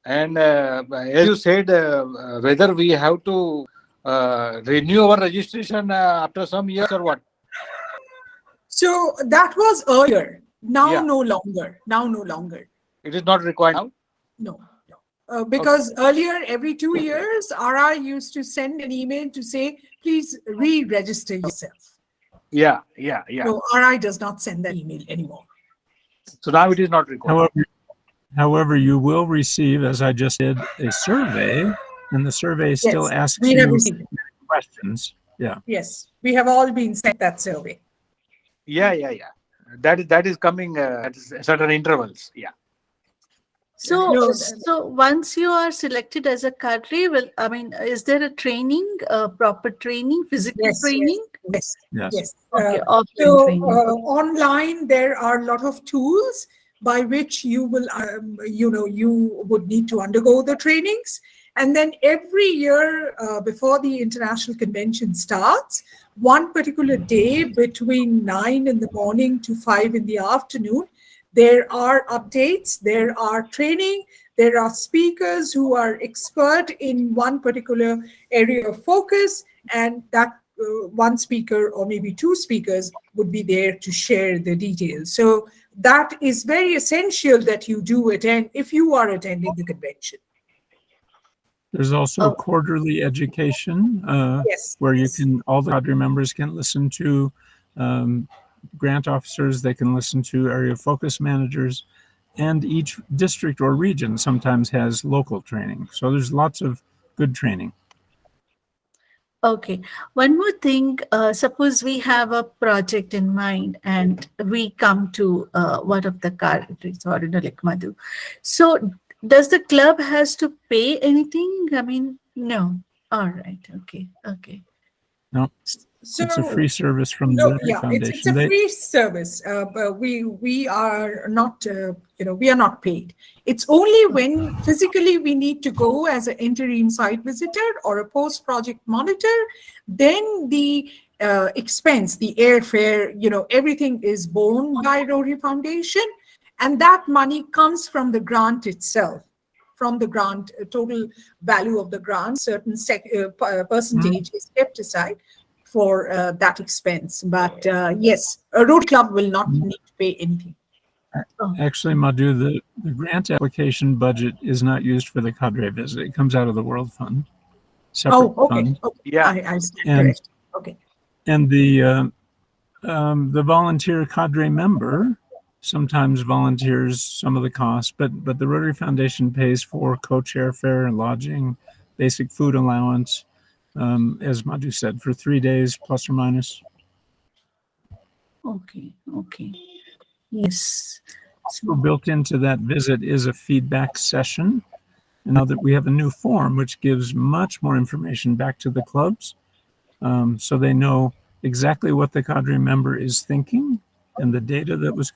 And as you said, whether we have to renew our registration after some years or what? So that was earlier. Now Yeah. no longer. Now no longer. It is not required now. No. Because earlier, every 2 years, RI used to send an email to say, please re-register yourself. Yeah. No, RI does not send that email anymore. So now it is not required. However, you will receive, as I just did, a survey, and the survey still asks we have you received. questions. Yeah. Yes, we have all been sent that survey. Yeah. That is coming at certain intervals. Yeah. So, No, so once you are selected as a cadre, is there a training, proper training, physical training? Yes. Okay, offline So training. online, there are a lot of tools by which you will, you would need to undergo the trainings. And then every year before the international convention starts, one particular day between 9 in the morning to 5 in the afternoon, there are updates, there are training, there are speakers who are expert in one particular area of focus, and that one speaker or maybe two speakers would be there to share the details. So that is very essential that you do attend if you are attending the convention. There's also quarterly education where you can, all the cadre members can listen to grant officers, they can listen to area focus managers, and each district or region sometimes has local training. So there's lots of good training. Okay. One more thing. Suppose we have a project in mind and we come to one of the cadres or like Madhu. So does the club has to pay anything? I mean, no. All right. Okay. No. So, it's a free service from the Rotary Foundation. It's a free service, but we are not, we are not paid. It's only when physically we need to go as an interim site visitor or a post-project monitor, then the expense, the airfare, everything is borne by Rotary Foundation, and that money comes from the grant itself. From the grant, total value of the grant, certain percentage is kept aside for that expense. But yes, a road club will not need to pay anything. Actually, Madhu, the grant application budget is not used for the cadre visit. It comes out of the World Fund. Separate fund. Okay. Yeah. I stand correct. Okay. And the volunteer cadre member sometimes volunteers some of the costs, but the Rotary Foundation pays for co-chair fare and lodging, basic food allowance, as Madhu said, for 3 days plus or minus. Okay. Yes. So built into that visit is a feedback session. And now that we have a new form, which gives much more information back to the clubs, so they know exactly what the cadre member is thinking and the data that was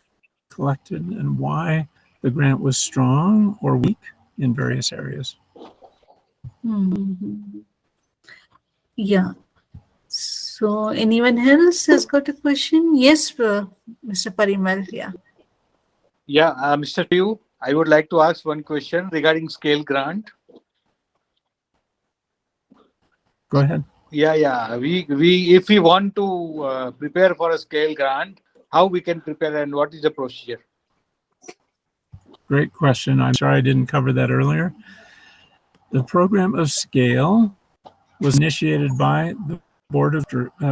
collected and why the grant was strong or weak in various areas. Mm-hmm. Yeah. So anyone else has got a question? Yes, Mr. Parimal. Yeah, Mr. Tiu, I would like to ask one question regarding scale grant. Go ahead. Yeah. We if we want to prepare for a scale grant, how we can prepare and what is the procedure? Great question. I'm sorry I didn't cover that earlier. The program of scale was initiated by the Board of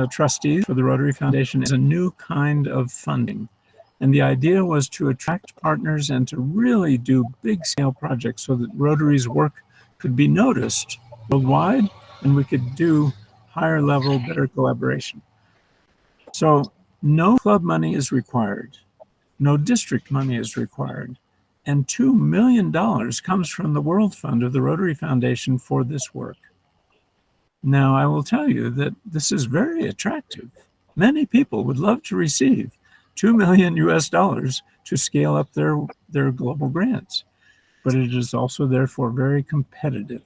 Trustees for the Rotary Foundation as a new kind of funding. And the idea was to attract partners and to really do big scale projects so that Rotary's work could be noticed worldwide and we could do higher level, better collaboration. So no club money is required. No district money is required. And $2 million comes from the World Fund of the Rotary Foundation for this work. Now, I will tell you that this is very attractive. Many people would love to receive $2 million to scale up their global grants, but it is also therefore very competitive.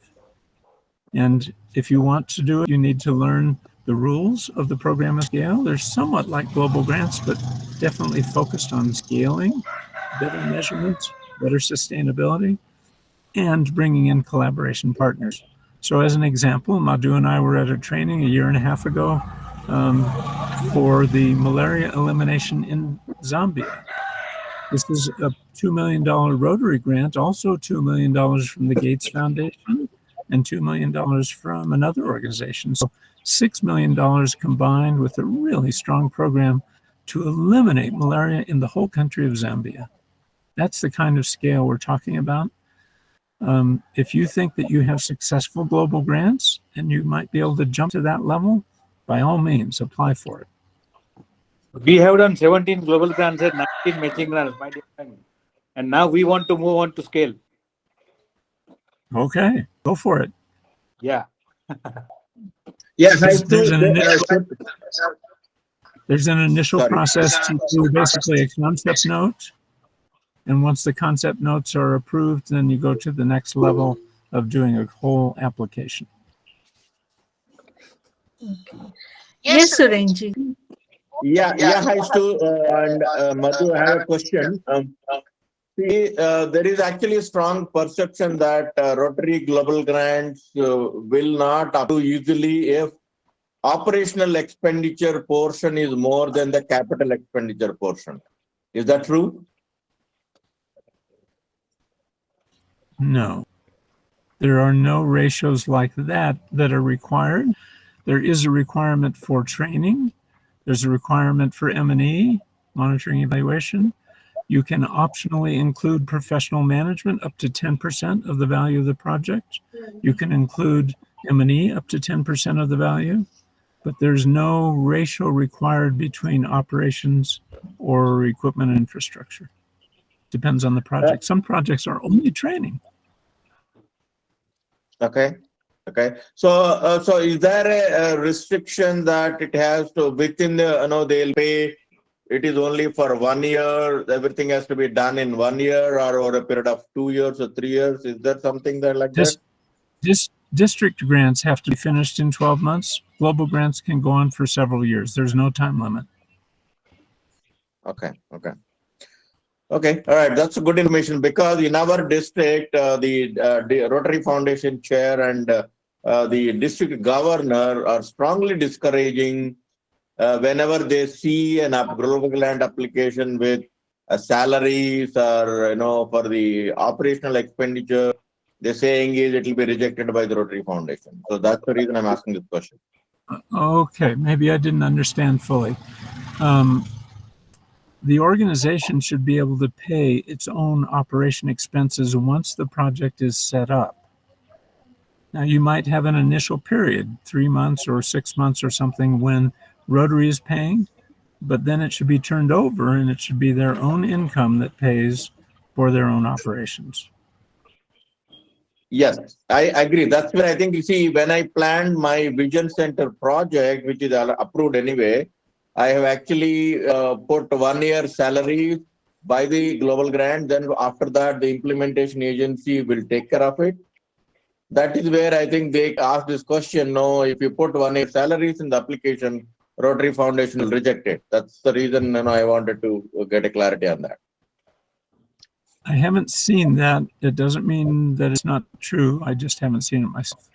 And if you want to do it, you need to learn the rules of the program of scale. They're somewhat like global grants, but definitely focused on scaling, better measurements, better sustainability, and bringing in collaboration partners. So as an example, Madhu and I were at a training a year and a half ago for the malaria elimination in Zambia. This is a $2 million Rotary grant, also $2 million from the Gates Foundation and $2 million from another organization. So $6 million combined with a really strong program to eliminate malaria in the whole country of Zambia. That's the kind of scale we're talking about. If you think that you have successful global grants and you might be able to jump to that level, by all means, apply for it. We have done 17 global grants and 19 matching grants, my dear friend. And now we want to move on to scale. Okay, go for it. Yeah. Yeah, There's an initial process to do basically a concept note. And once the concept notes are approved, then you go to the next level of doing a whole application. Yes, Surenji. Hi, Stu and Madhu. I have a question. There is actually a strong perception that Rotary Global Grants will not approve easily if operational expenditure portion is more than the capital expenditure portion. Is that true? No. There are no ratios like that are required. There is a requirement for training. There's a requirement for M&E, monitoring evaluation. You can optionally include professional management up to 10% of the value of the project. You can include M&E up to 10% of the value, but there's no ratio required between operations or equipment and infrastructure. Depends on the project. Some projects are only training. Okay. So is there a restriction that it has to within the they'll pay? It is only for 1 year. Everything has to be done in 1 year or over a period of 2 years or 3 years. Is there something there like that? District grants have to be finished in 12 months. Global grants can go on for several years. There's no time limit. Okay. All right. That's good information because in our district, the Rotary Foundation chair and the district governor are strongly discouraging whenever they see an global grant application with salaries or for the operational expenditure, they're saying it will be rejected by the Rotary Foundation. So that's the reason I'm asking this question. Okay, maybe I didn't understand fully. The organization should be able to pay its own operation expenses once the project is set up. Now, you might have an initial period, 3 months or 6 months or something, when Rotary is paying, but then it should be turned over and it should be their own income that pays for their own operations. Yes, I agree. That's where I think, you see, when I planned my Vision Center project, which is approved anyway, I have actually put 1 year salary by the global grant. Then after that, the implementation agency will take care of it. That is where I think they asked this question. No, if you put 1 year salaries in the application, Rotary Foundation will reject it. That's the reason I wanted to get a clarity on that. I haven't seen that. It doesn't mean that it's not true. I just haven't seen it myself.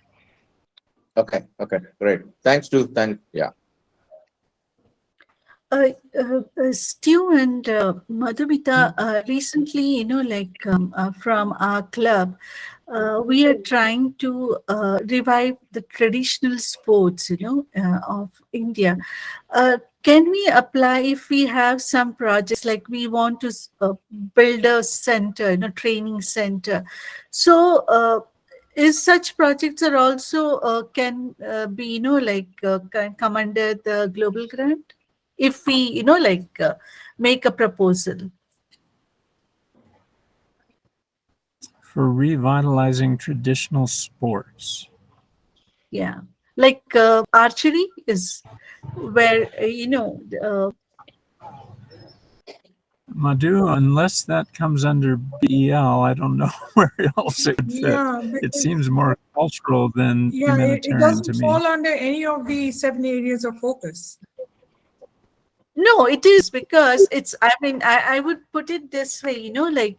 Okay, great. Thanks, Stu. Yeah. Stu and Madhumita, recently, from our club, we are trying to revive the traditional sports, of India. Can we apply if we have some projects like we want to build a center, training center? So, is such projects are also can be, can come under the global grant? If we, make a proposal. For revitalizing traditional sports. Yeah. Like archery is where, Madhu, unless that comes under BEL, I don't know where else it would fit. Yeah, it seems more cultural than humanitarian it doesn't to me. fall under any of the 7 areas of focus. No, it is because it's, I mean, I would put it this way, like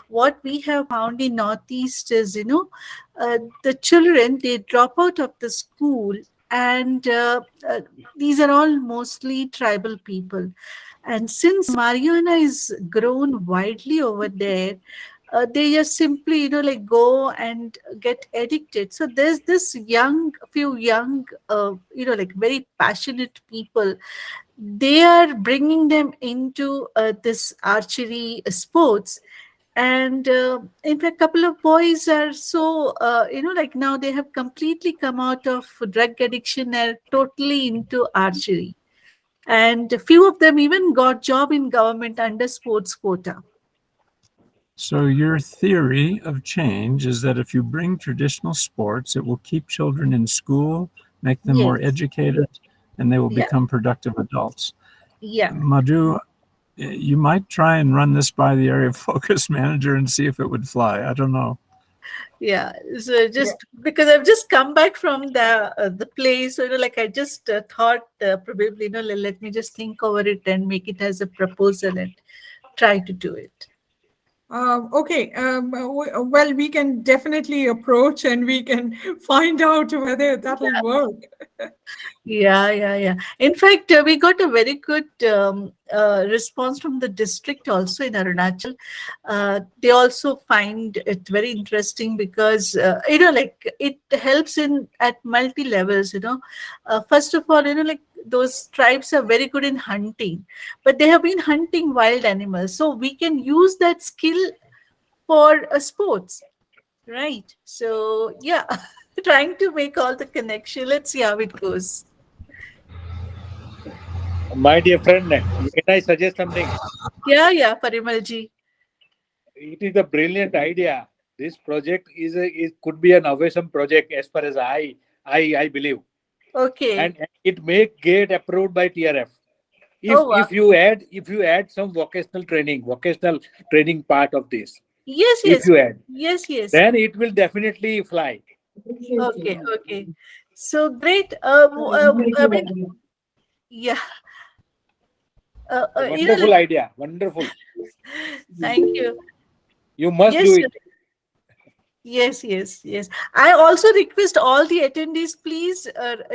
what we have found in Northeast is, the children, they drop out of the school, and these are all mostly tribal people. And since marijuana is grown widely over there, they just simply, like go and get addicted. So there's this few young, like very passionate people. They are bringing them into this archery sports. And in fact, a couple of boys are so, like now they have completely come out of drug addiction and totally into archery. And a few of them even got job in government under sports quota. So your theory of change is that if you bring traditional sports, it will keep children in school, make them more Yes. educated, and they will Yeah. become productive adults. Yeah. Madhu, you might try and run this by the area focus manager and see if it would fly. I don't know. Yeah, so just because I've just come back from the place, so like I just thought probably let me just think over it and make it as a proposal and try to do it. Okay, well, we can definitely approach and we can find out whether that'll work. Yeah. In fact, we got a very good response from the district also in Arunachal. They also find it very interesting because, like it helps in at multi levels, First of all, like those tribes are very good in hunting, but they have been hunting wild animals. So we can use that skill for sports, right? So, yeah, trying to make all the connection. Let's see how it goes. My dear friend, can I suggest something? Yeah, Parimalji. It is a brilliant idea. This project could be an awesome project as far as I believe, Okay. and it may get approved by TRF. Oh, wow. If you add some vocational training part of this, Yes. if you add, Yes. then it will definitely fly. Okay. So great. I mean, yeah. Wonderful idea. Wonderful. Thank you. You must Yes, do sir. it. Yes. I also request all the attendees, please,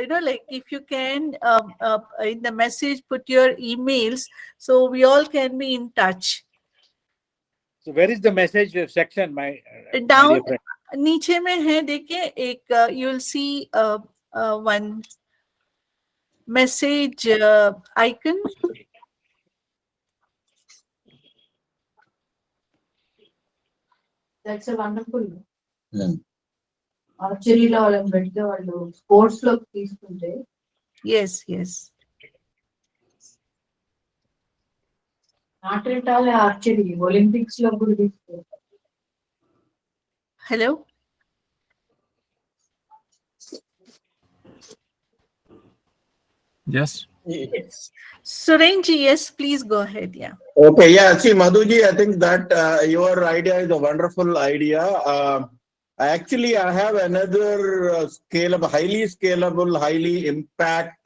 like if you can, in the message, put your emails so we all can be in touch. So where is the message section, my Down dear friend? नीचे में है देखिए एक you will see one message icon. That's a wonderful. ఆర్చరీలో వాళ్ళని పెడితే వాళ్ళు sports లోకి తీసుకుంటే Yes. Not at all archery Olympics లో కూడా తీసుకుంటారు. Hello. Yes. Surenji, yes, please go ahead. Yeah. Okay, yeah. See, Madhuji, I think that your idea is a wonderful idea. Actually, I have another highly scalable, highly impact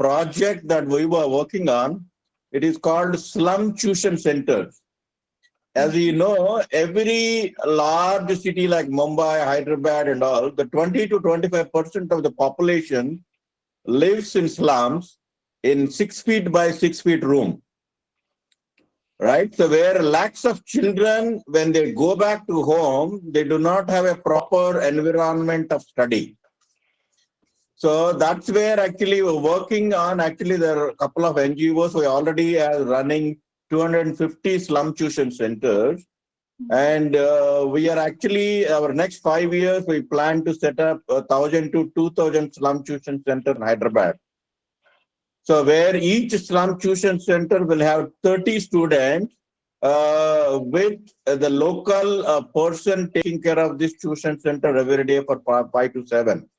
project that we were working on. It is called Slum Tuition Centers. As you know, every large city like Mumbai, Hyderabad and all, the 20 to 25% of the population lives in slums in 6 feet by 6 feet room. Right? So where lakhs of children, when they go back to home, they do not have a proper environment of study. So that's where actually we're working on, actually there are a couple of NGOs who already are running 250 slum tuition centers. And we are actually, our next 5 years, we plan to set up 1,000 to 2,000 slum tuition center in Hyderabad. So where each slum tuition center will have 30 students with the local person taking care of this tuition center every day for 5 to 7.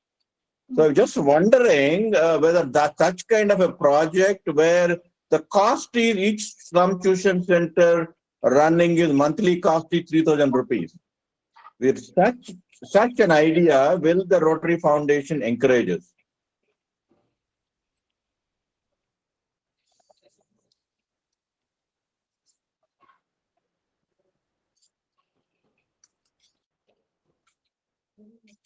So I'm just wondering whether that's such kind of a project where the cost is each slum tuition center running is monthly cost is 3,000 rupees. With such an idea, will the Rotary Foundation encourage us?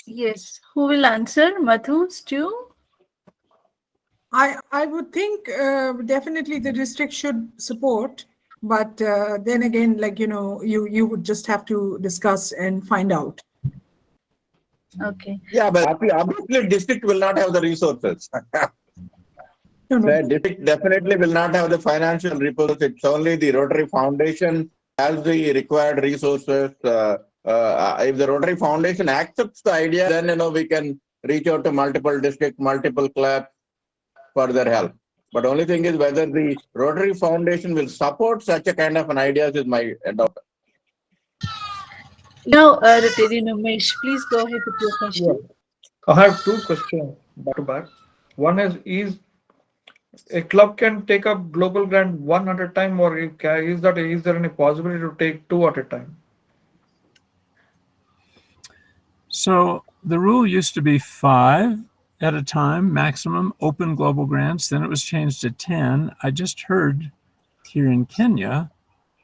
Yes. Who will answer? Madhu, Stu? I would think definitely the district should support, but then again, like, you would just have to discuss and find out. Okay. Yeah, but obviously district will not have the resources. No, no. The district definitely will not have the financial resources. It's only the Rotary Foundation has the required resources. If the Rotary Foundation accepts the idea, then we can reach out to multiple districts, multiple clubs for their help. But only thing is whether the Rotary Foundation will support such a kind of an idea is my doubt. Now, Rotary Umesh, please go ahead with your Yeah. question. I have two questions back to back. One is a club can take up global grant one at a time, or is there any possibility to take two at a time? So the rule used to be 5 at a time, maximum open global grants. Then it was changed to 10. I just heard here in Kenya,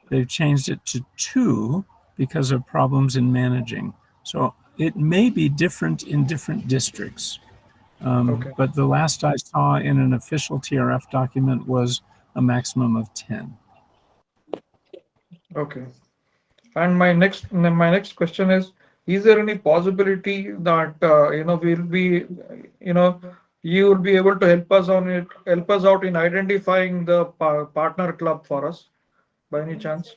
they've changed it to 2 because of problems in managing. So it may be different in different districts. Okay. But the last I saw in an official TRF document was a maximum of 10. Okay. And my next question is there any possibility that we'll be you will be able to help us out in identifying the partner club for us by any chance?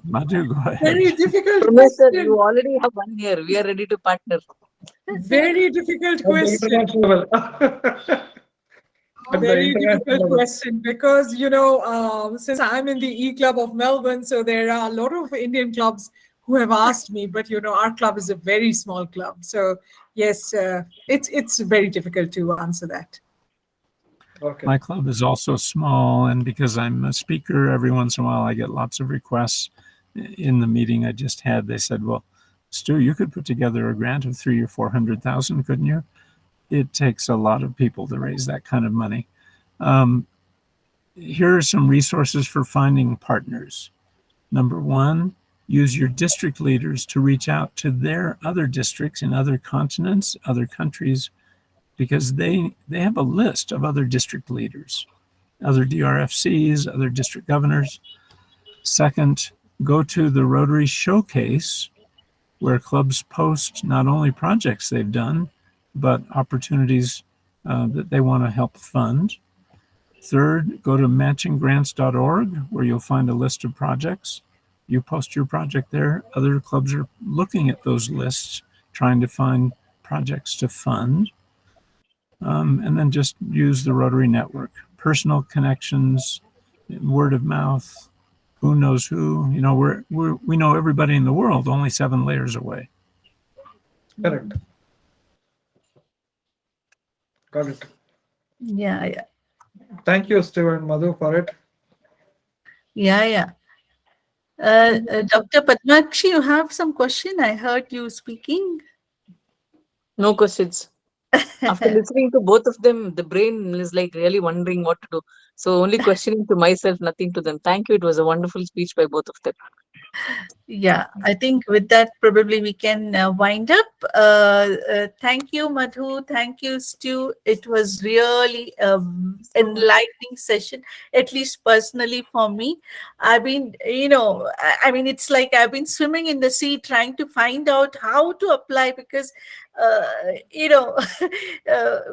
Madhu, go ahead. Very difficult Sir, question. you already have 1 year. We are ready to partner. Very difficult At the question. international level. At the Very international difficult level. question because, since I'm in the E Club of Melbourne, so there are a lot of Indian clubs who have asked me, but, our club is a very small club. So, yes, it's very difficult to answer that. Okay. My club is also small, and because I'm a speaker, every once in a while I get lots of requests. In the meeting I just had, they said, "Well, Stu, you could put together a grant of 300,000 or 400,000, couldn't you?" It takes a lot of people to raise that kind of money. Here are some resources for finding partners. Number 1, use your district leaders to reach out to their other districts in other continents, other countries, because they have a list of other district leaders, other DRFCs, other district governors. Second, go to the Rotary Showcase, where clubs post not only projects they've done, but opportunities that they want to help fund. Third, go to matchinggrants.org, where you'll find a list of projects. You post your project there. Other clubs are looking at those lists, trying to find projects to fund. And then just use the Rotary Network. Personal connections, word of mouth, who knows who. We know everybody in the world, only 7 layers away. Correct. Got it. Yeah. Thank you, Stewart and Madhu, for it. Yeah. Dr. Padmakshi, you have some question? I heard you speaking. No questions. After listening to both of them, the brain is like really wondering what to do. So only questioning to myself, nothing to them. Thank you. It was a wonderful speech by both of them. Yeah, I think with that, probably we can wind up. Thank you, Madhu. Thank you, Stu. It was really enlightening session, at least personally for me. I've been, it's like I've been swimming in the sea trying to find out how to apply because,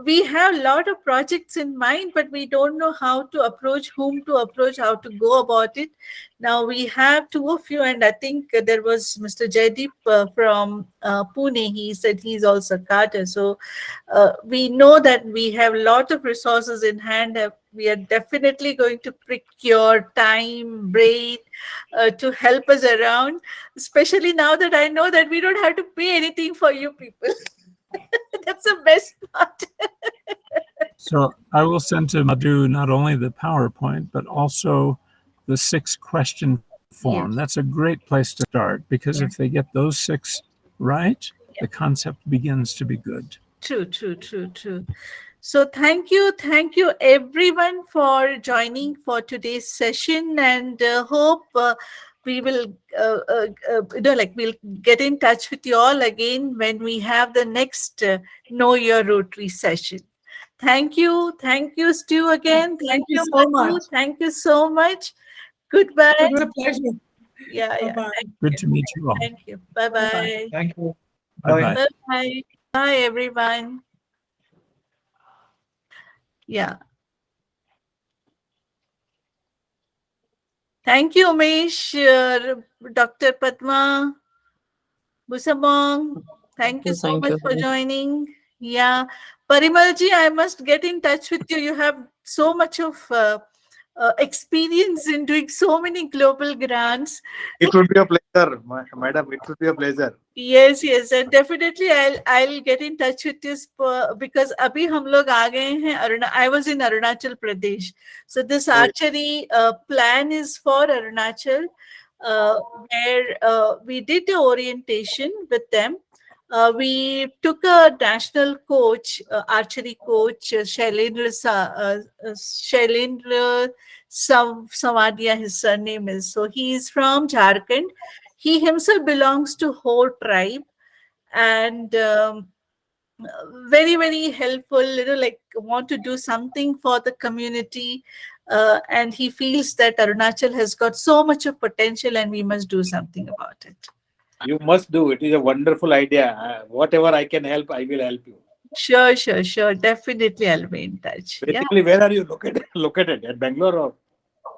we have a lot of projects in mind, but we don't know how to approach, whom to approach, how to go about it. Now we have 2 of you, and I think there was Mr. Jaideep from Pune. He said he's also Cadre. So we know that we have a lot of resources in hand. We are definitely going to prick your time, brain to help us around, especially now that I know that we don't have to pay anything for you people. That's the best part. So I will send to Madhu not only the PowerPoint, but also the 6-question form. Yes. That's a great place to start because if they get those 6 right, the concept begins to be good. True. So thank you everyone for joining for today's session, and hope we will, we'll get in touch with you all again when we have the next Know Your Rotary session. Thank you, Stu, again. Thank you so Madhu. much. Thank you so much. Goodbye. It was a pleasure. Yeah. Bye-bye. Good to meet you all. Thank you. Bye-bye. Thank you. Bye-bye. Bye. Bye, everyone. Yeah. Thank you, Umesh, Dr. Padma, Busabong. Thank you so much for joining. Yeah. Parimalji, I must get in touch with you. You have so much of experience in doing so many global grants. It would be a pleasure, madam. It would be a pleasure. Yes, and definitely I'll get in touch with you because abhi hum log aa gaye hain I was in Arunachal Pradesh. So this archery plan is for Arunachal, where we did the orientation with them. We took a national coach, archery coach, Shailendra Samadia, his surname is. So he is from Jharkhand. He himself belongs to whole tribe, and very, very helpful, want to do something for the community. And he feels that Arunachal has got so much of potential and we must do something about it. You must do. It is a wonderful idea. Whatever I can help, I will help you. Sure. Definitely, I'll be in touch. Basically, where are you located? At Bangalore or?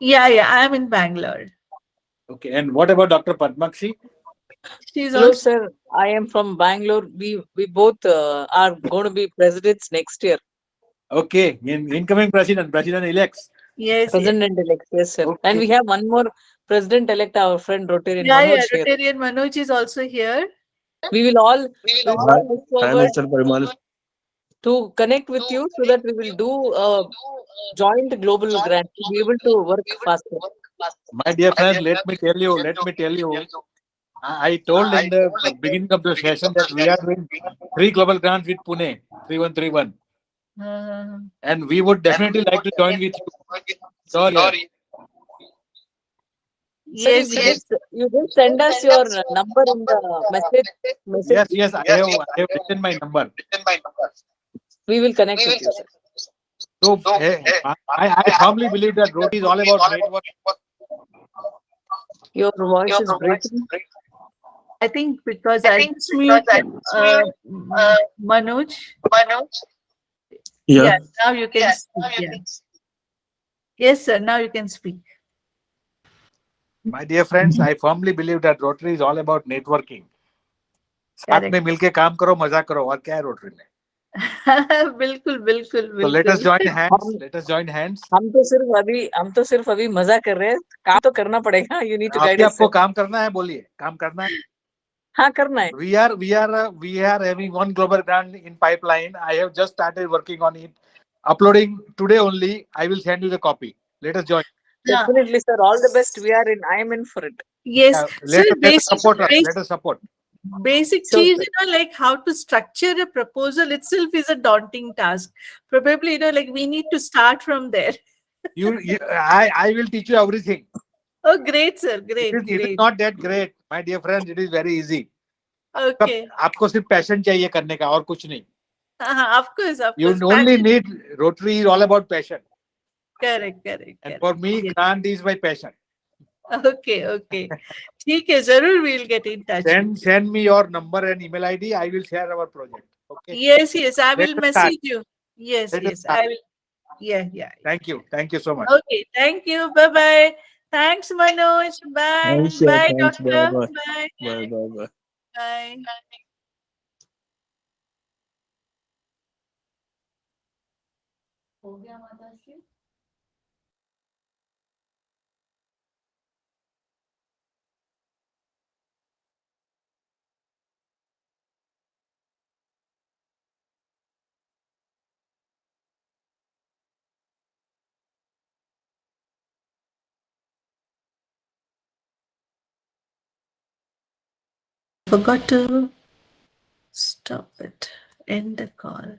Yeah. I'm in Bangalore. Okay. And what about Dr. Padmakshi? Hello, sir. I am from Bangalore. We both are going to be presidents next year. Okay. Incoming president-elects. Yes. President-elect, yes, sir. Okay. And we have one more president-elect, our friend Rotarian Manoj. Yeah, Rotarian Manoj is also here. We will all look forward to connect with you so that we will do a joint global grant to be able to work faster. My dear friends, let me tell you. I told in the beginning of the session that we are doing 3 global grants with Pune, 3131. And we would definitely like to join with you. Sorry. Yes. You just send us your number in the message. Yes. I have written my number. We will connect with you, sir. So, I firmly believe that Rotary is all about network. Your voice is breaking. I think because I just mute Manoj. Yeah. Now you can speak. Yes, sir. Now you can speak. My dear friends, I firmly believe that Rotary is all about networking. साथ में मिलके काम करो, मजा करो, और क्या है Rotary में? बिल्कुल. So let us join hands. हम तो सिर्फ अभी मजा कर रहे हैं. काम तो करना पड़ेगा. You need to guide us. आपको काम करना है, बोलिए. काम करना है. हाँ, करना है. We are having one global grant in pipeline. I have just started working on it. Uploading today only. I will send you the copy. Let us join. Definitely, sir. All the best. I am in for it. Yes. Let us support. Basic cheese, like how to structure a proposal itself is a daunting task. Probably, we need to start from there. I will teach you everything. Oh, great, sir. Great. It is not that great, my dear friends. It is very easy. Okay. आपको सिर्फ passion चाहिए करने का और कुछ नहीं. Of course. You only need Rotary is all about passion. Correct. And for me, grant is my passion. Okay. ठीक है, जरूर we'll get in touch. Send me your number and email ID. I will share our project. Okay. Yes. I will message you. Yes. I will. Yeah. Thank you so much. Okay. Thank you. Bye. Thanks, Manoj. Bye. Bye, doctor. Bye. Bye. हो गया माता Shri. Forgot to stop it. End the call.